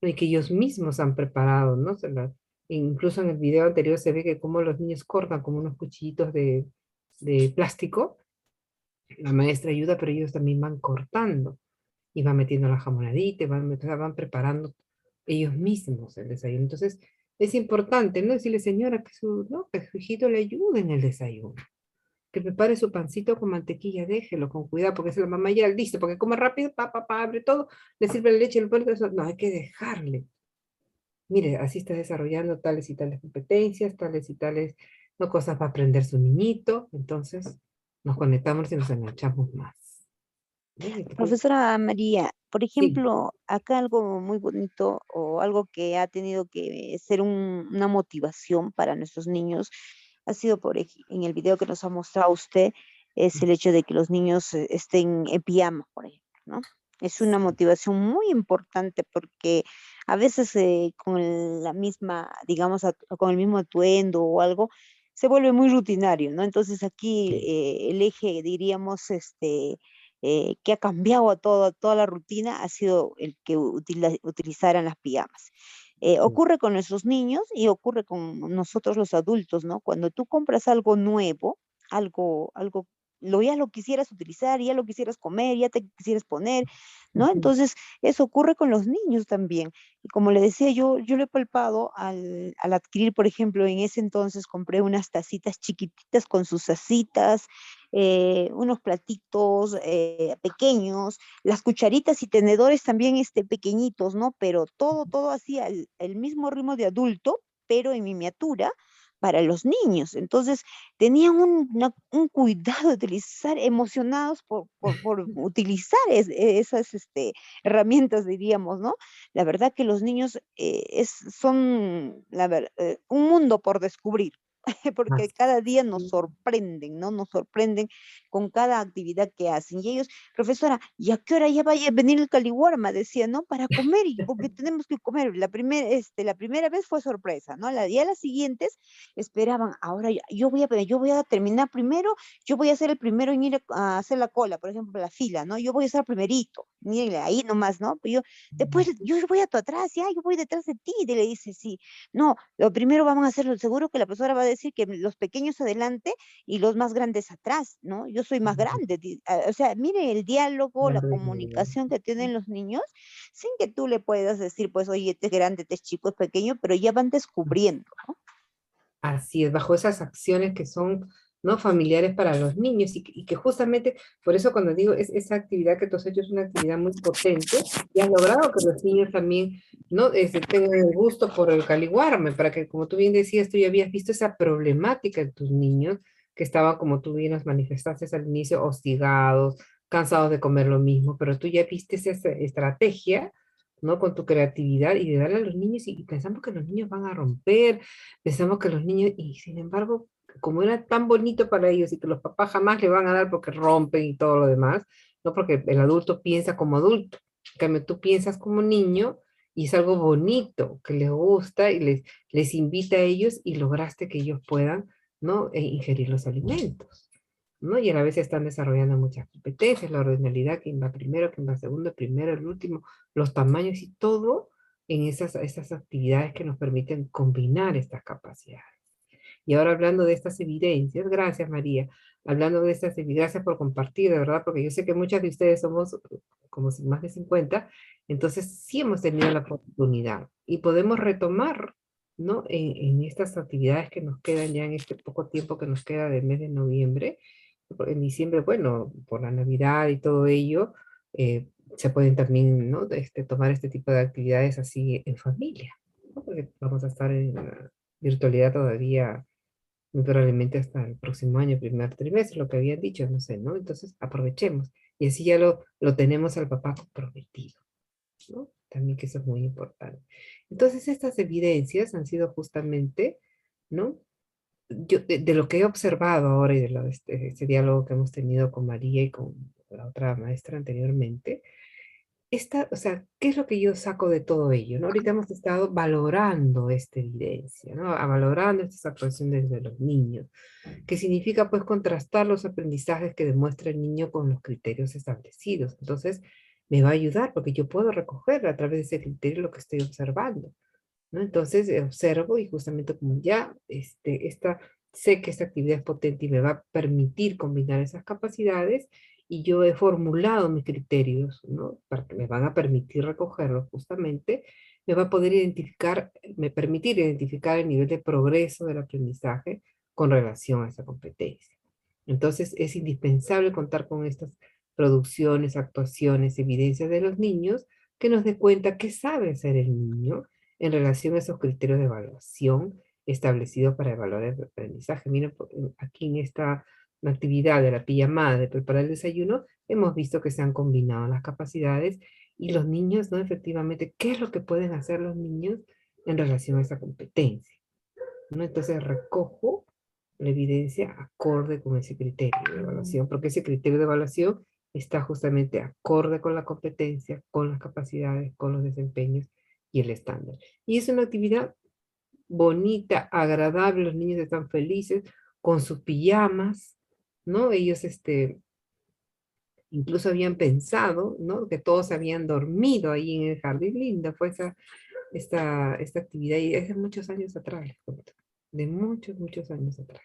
y que ellos mismos han preparado, ¿no? Incluso en el video anterior se ve que como los niños cortan como unos cuchillitos de plástico, la maestra ayuda, pero ellos también van cortando, y van metiendo la jamonadita, van preparando ellos mismos el desayuno. Entonces, es importante, ¿no? Decirle, señora, ¿no? Que su hijito le ayude en el desayuno, que prepare su pancito con mantequilla, déjelo con cuidado, porque si la mamá ya listo, porque come rápido, abre todo, le sirve la leche, el puerto, eso, no, hay que dejarle. Mire, así está desarrollando tales y tales competencias, tales y tales, no, cosas para aprender su niñito, entonces nos conectamos y nos enganchamos más. Profesora María, por Sí. ejemplo, acá algo muy bonito o algo que ha tenido que ser una motivación para nuestros niños ha sido en el video que nos ha mostrado usted, es el hecho de que los niños estén en pijama, por ejemplo, ¿no? Es una motivación muy importante porque a veces con la misma, digamos, con el mismo atuendo o algo, se vuelve muy rutinario, ¿no? Entonces aquí Sí. el eje, diríamos, que ha cambiado a toda la rutina ha sido el que utilizaran las pijamas. Ocurre con nuestros niños y ocurre con nosotros los adultos, ¿no? Cuando tú compras algo nuevo, algo, ya lo quisieras utilizar, ya lo quisieras comer, ya te quisieras poner, ¿no? Ujú. Entonces, eso ocurre con los niños también. Y como le decía, yo lo he palpado al adquirir, por ejemplo, en ese entonces compré unas tacitas chiquititas con sus tacitas, unos platitos pequeños, las cucharitas y tenedores también pequeñitos, ¿no? Pero todo hacía el mismo ritmo de adulto, pero en miniatura para los niños. Entonces, tenían un cuidado de utilizar, emocionados por utilizar esas herramientas, diríamos, ¿no? La verdad que los niños son un mundo por descubrir. Porque cada día nos Así. sorprenden, ¿no? Nos sorprenden con cada actividad que hacen. Y ellos, profesora, ¿y a qué hora ya vaya a venir el caliwarma? Decía, ¿no? Para comer, porque tenemos que comer. La primera vez fue sorpresa, ¿no? Ya las siguientes esperaban, ahora yo voy a terminar primero, yo voy a ser el primero en ir a hacer la cola, por ejemplo, la fila, ¿no? Yo voy a ser primerito, mírenle ahí nomás, ¿no? Pero después yo voy a tu atrás, ya, yo voy detrás de ti, y le dice, sí. No, lo primero vamos a hacerlo, seguro que la profesora va a decir que los pequeños adelante y los más grandes atrás, ¿no? Yo soy más grande. O sea, mire el diálogo, la comunicación que tienen los niños, sin que tú le puedas decir, pues, oye, este es grande, este es chico, es pequeño, pero ya van descubriendo, ¿no? Así es, bajo esas acciones que son, ¿no? Familiares para los niños y que justamente, por eso cuando digo, esa actividad que tú has hecho es una actividad muy potente y has logrado que los niños también, ¿no? Tengan el gusto por el caliwarme, para que, como tú bien decías, tú ya habías visto esa problemática en tus niños que estaban, como tú bien nos manifestaste al inicio, hostigados, cansados de comer lo mismo, pero tú ya viste esa estrategia, ¿no? Con tu creatividad y de darle a los niños y pensamos que los niños van a romper. Pensamos que los niños, y sin embargo, como era tan bonito para ellos y que los papás jamás le van a dar porque rompen y todo lo demás, no porque el adulto piensa como adulto, en cambio tú piensas como niño y es algo bonito que les gusta y les invita a ellos y lograste que ellos puedan, ¿no? Ingerir los alimentos, ¿no? Y a la vez están desarrollando muchas competencias, la ordinalidad, quién va primero, quién va segundo, el primero, el último, los tamaños y todo en esas actividades que nos permiten combinar estas capacidades. Y ahora hablando de estas evidencias, gracias María, hablando de estas evidencias, gracias por compartir, de verdad, porque yo sé que muchas de ustedes somos como más de 50, entonces sí hemos tenido la oportunidad y podemos retomar, ¿no? En estas actividades que nos quedan ya en este poco tiempo que nos queda del mes de noviembre. En diciembre, bueno, por la Navidad y todo ello, se pueden también, ¿no? Tomar este tipo de actividades así en familia, ¿no? Porque vamos a estar en la virtualidad todavía muy probablemente hasta el próximo año, primer trimestre, lo que habían dicho, no sé, ¿no? Entonces aprovechemos. Y así ya lo tenemos al papá comprometido, ¿no? También que eso es muy importante. Entonces estas evidencias han sido justamente, ¿no? Yo, de lo que he observado ahora y de este diálogo que hemos tenido con María y con la otra maestra anteriormente, o sea, ¿qué es lo que yo saco de todo ello? ¿No? Ahorita hemos estado valorando esta evidencia, ¿no? Valorando estas actuaciones de los niños, que significa pues contrastar los aprendizajes que demuestra el niño con los criterios establecidos. Entonces, me va a ayudar porque yo puedo recoger a través de ese criterio lo que estoy observando, ¿no? Entonces, observo y justamente como ya sé que esta actividad es potente y me va a permitir combinar esas capacidades, y yo he formulado mis criterios, ¿no? Para que me van a permitir recogerlos justamente, me va a poder permitir identificar el nivel de progreso del aprendizaje con relación a esa competencia. Entonces, es indispensable contar con estas producciones, actuaciones, evidencias de los niños que nos dé cuenta qué sabe hacer el niño en relación a esos criterios de evaluación establecidos para evaluar el aprendizaje. Miren, aquí en esta actividad de la pijamada de preparar el desayuno, hemos visto que se han combinado las capacidades y los niños, ¿no? Efectivamente, ¿qué es lo que pueden hacer los niños en relación a esa competencia? ¿No? Entonces recojo la evidencia acorde con ese criterio de evaluación, porque ese criterio de evaluación está justamente acorde con la competencia, con las capacidades, con los desempeños y el estándar. Y es una actividad bonita, agradable, los niños están felices con sus pijamas, ¿no? Ellos incluso habían pensado, ¿no? Que todos habían dormido ahí en el jardín. Linda fue esta actividad y es de muchos años atrás, les cuento, de muchos, muchos años atrás.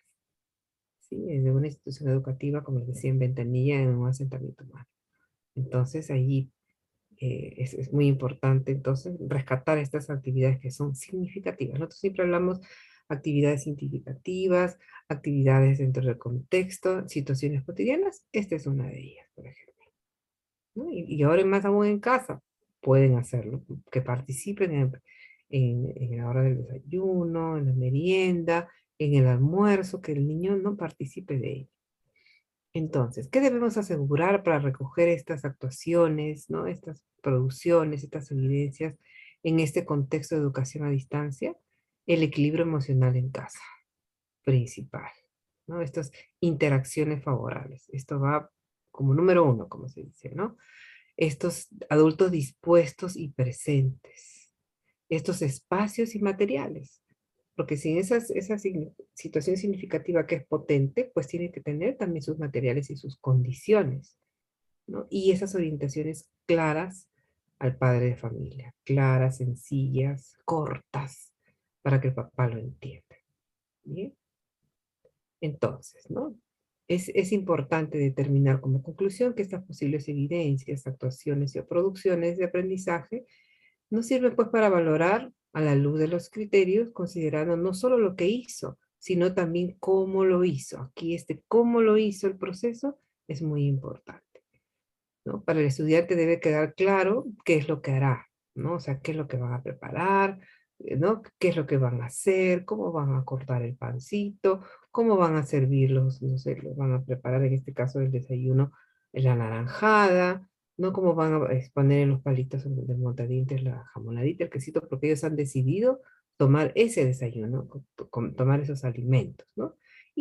¿Sí? De una institución educativa, como les decía, en Ventanilla, en un asentamiento humano. Entonces ahí es muy importante entonces rescatar estas actividades que son significativas. Nosotros siempre hablamos actividades significativas, actividades dentro del contexto, situaciones cotidianas. Esta es una de ellas, por ejemplo, ¿no? Y ahora más aún en casa pueden hacerlo, que participen en la hora del desayuno, en la merienda, en el almuerzo, que el niño no participe de ello. Entonces, ¿qué debemos asegurar para recoger estas actuaciones, ¿no? Estas producciones, estas evidencias en este contexto de educación a distancia? El equilibrio emocional en casa, principal, ¿no? Estas interacciones favorables. Esto va como número uno, como se dice, ¿no? Estos adultos dispuestos y presentes. Estos espacios y materiales. Porque sin esa situación significativa que es potente, pues tiene que tener también sus materiales y sus condiciones, ¿no? Y esas orientaciones claras al padre de familia, claras, sencillas, cortas, para que el papá lo entienda. ¿Bien? Entonces, ¿no? Es importante determinar como conclusión que estas posibles evidencias, actuaciones y producciones de aprendizaje nos sirven pues para valorar a la luz de los criterios, considerando no solo lo que hizo, sino también cómo lo hizo. Aquí cómo lo hizo el proceso es muy importante, ¿no? Para el estudiante debe quedar claro qué es lo que hará, ¿no? O sea, qué es lo que van a preparar, ¿no? Qué es lo que van a hacer, cómo van a cortar el pancito, cómo van a servirlos, no sé, lo van a preparar en este caso el desayuno, la naranjada, ¿no? Cómo van a poner en los palitos del montadientes la jamonadita, el quesito, porque ellos han decidido tomar ese desayuno, tomar esos alimentos, ¿no?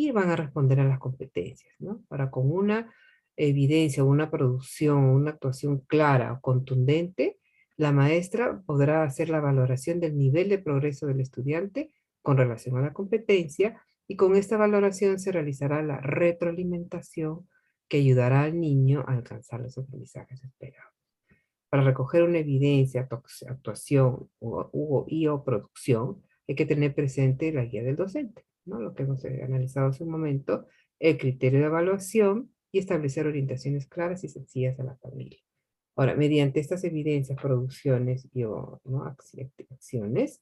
y van a responder a las competencias, ¿no? Para con una evidencia, una producción, una actuación clara o contundente, la maestra podrá hacer la valoración del nivel de progreso del estudiante con relación a la competencia y con esta valoración se realizará la retroalimentación que ayudará al niño a alcanzar los aprendizajes esperados. Para recoger una evidencia, actuación o producción, hay que tener presente la guía del docente, ¿no? Lo que hemos analizado hace un momento, el criterio de evaluación y establecer orientaciones claras y sencillas a la familia. Ahora, mediante estas evidencias, producciones y ¿no? acciones,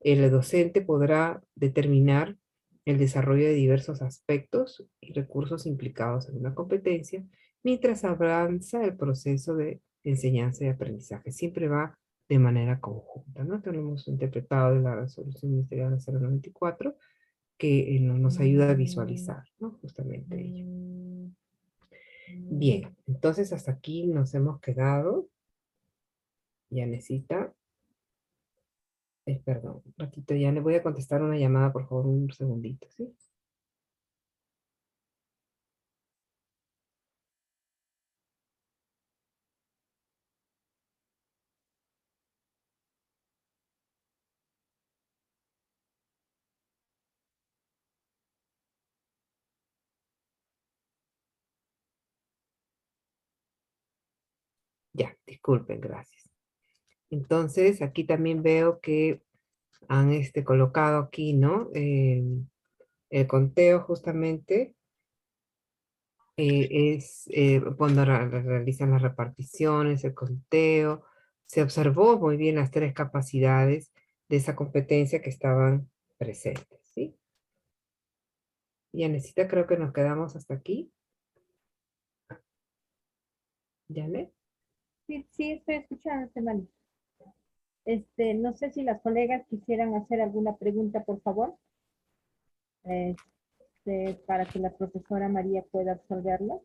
el docente podrá determinar el desarrollo de diversos aspectos y recursos implicados en una competencia, mientras avanza el proceso de enseñanza y aprendizaje. Siempre va de manera conjunta, ¿no? Esto lo hemos interpretado en la resolución ministerial 094, que nos ayuda a visualizar, ¿no? Justamente ello. Bien, entonces hasta aquí nos hemos quedado. Ya necesita. Perdón, un ratito, ya le voy a contestar una llamada, por favor, un segundito, ¿sí? Ya, disculpen, gracias. Entonces, aquí también veo que han colocado aquí, ¿no? El conteo justamente es cuando realizan las reparticiones, el conteo. Se observó muy bien las tres capacidades de esa competencia que estaban presentes, ¿sí? Y Anesita, creo que nos quedamos hasta aquí. ¿Janet? Sí, sí, estoy escuchando, Mali. No sé si las colegas quisieran hacer alguna pregunta, por favor, para que la profesora María pueda absolverla.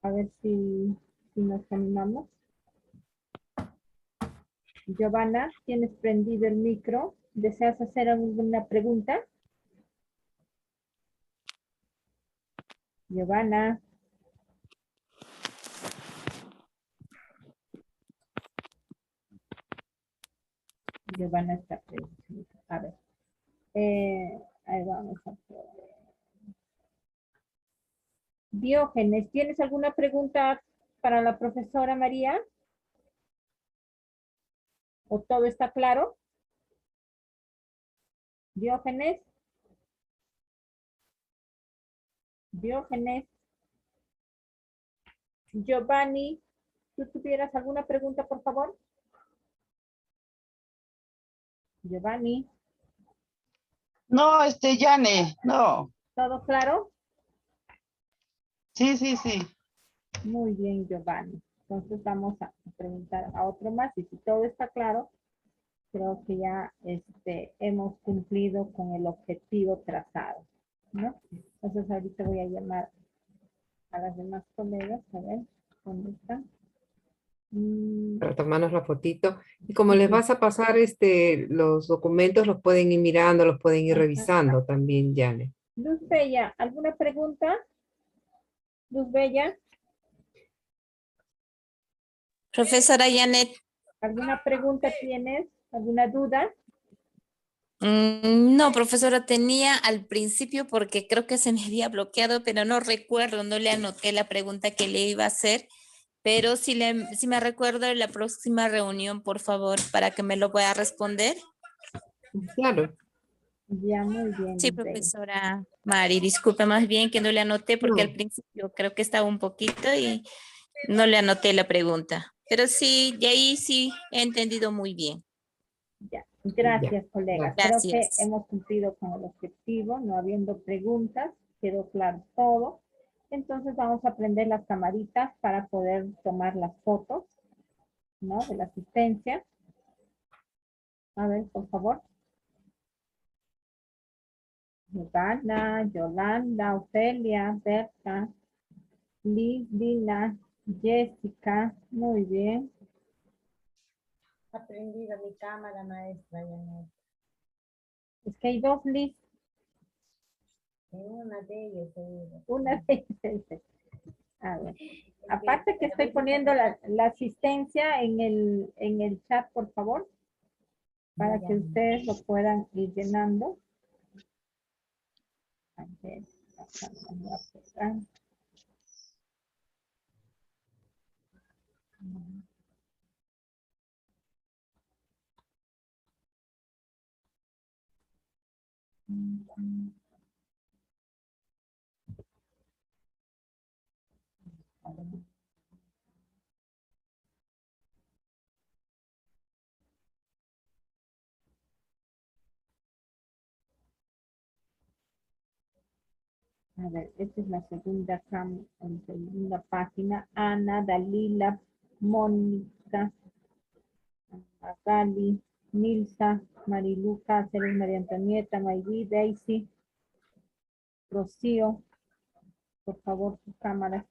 A ver si nos animamos. Giovanna, tienes prendido el micro. ¿Deseas hacer alguna pregunta? Giovanna. Giovanna está presente. A ver. Ahí vamos a ver. Diógenes, ¿tienes alguna pregunta para la profesora María? ¿O todo está claro? Diógenes. Diógenes. Giovanni, ¿tú tuvieras alguna pregunta, por favor? Giovanni, No, Yane, no. ¿todo claro? Sí, sí, sí. Muy bien, Giovanni. Entonces vamos a preguntar a otro más y si todo está claro, creo que ya hemos cumplido con el objetivo trazado, ¿no? Entonces ahorita voy a llamar a las demás colegas, a ver, ¿dónde están? Para tomarnos la fotito. Y como les Sí. vas a pasar los documentos, los pueden ir mirando, los pueden ir revisando también, Janet. Luz Bella, ¿alguna pregunta? Luz Bella, Profesora Janet, ¿alguna pregunta tienes? ¿Alguna duda? no, profesora, tenía al principio porque creo que se me había bloqueado, pero no recuerdo, no le anoté la pregunta que le iba a hacer, pero si me recuerdo en la próxima reunión, por favor, para que me lo pueda responder. Claro. Ya, muy bien, Sí, Luz Bella. profesora Mari, disculpe más bien que no le anoté porque No. al principio creo que estaba un poquito y no le anoté la pregunta, pero sí, de ahí sí he entendido muy bien. Ya, gracias, Ya. colegas. Creo que Gracias. hemos cumplido con el objetivo, no habiendo preguntas, quedó claro todo. Entonces vamos a prender las camaritas para poder tomar las fotos, ¿no? De la asistencia. A ver, por favor. Giovanna, Yolanda, Ofelia, Berta, Liz, Dina, Jessica. Muy bien. Ha prendido mi cámara, maestra. Ya no. Es que hay dos listas. Una de ellas. Una de ellas. A ver. Aparte que estoy poniendo la asistencia en el chat, por favor, para que ustedes lo puedan ir llenando. A ver, vamos a pegar. A ver, esta es la segunda, segunda página. Ana, Dalila, Mónica, Magali, Nilsa, Marilu, Cáceres, María Antonieta, Mayri, Daisy, Rocío. Por favor, su cámara.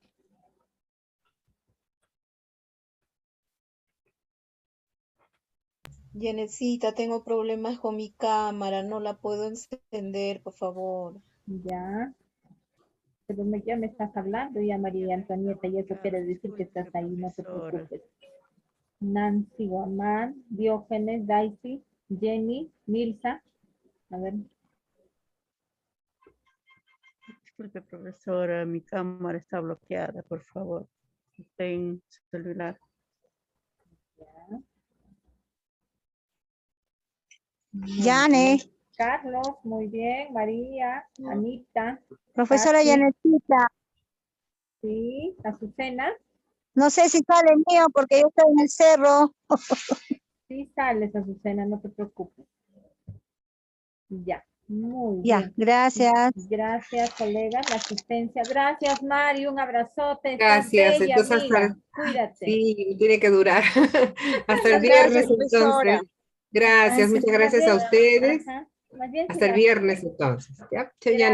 Yenecita, tengo problemas con mi cámara, no la puedo encender, por favor. Ya. Pero ya me estás hablando ya, María Antonieta, y eso quiere decir que estás ahí, no te preocupes. Nancy, Guamán, Diógenes, Daisy, Jenny, Nilsa. A ver. Disculpe, profesora, mi cámara está bloqueada, por favor. Está en su celular. Yane, Carlos, muy bien. María, Anita, profesora Katy. Yanecita, Sí, Azucena. no sé si sale el mío porque yo estoy en el cerro. Sí, sales, Azucena, no te preocupes. Ya, muy Ya, bien. gracias. Gracias, colegas, la asistencia. Gracias, Mari, un abrazote. Estás Gracias. bella, Entonces, amiga. Cuídate. sí, tiene que durar. Hasta el Gracias, viernes, profesora. entonces. Gracias, muchas gracias a ustedes. Ajá. Más bien, Hasta el viernes, entonces. ¿Ya? Chao, Yana.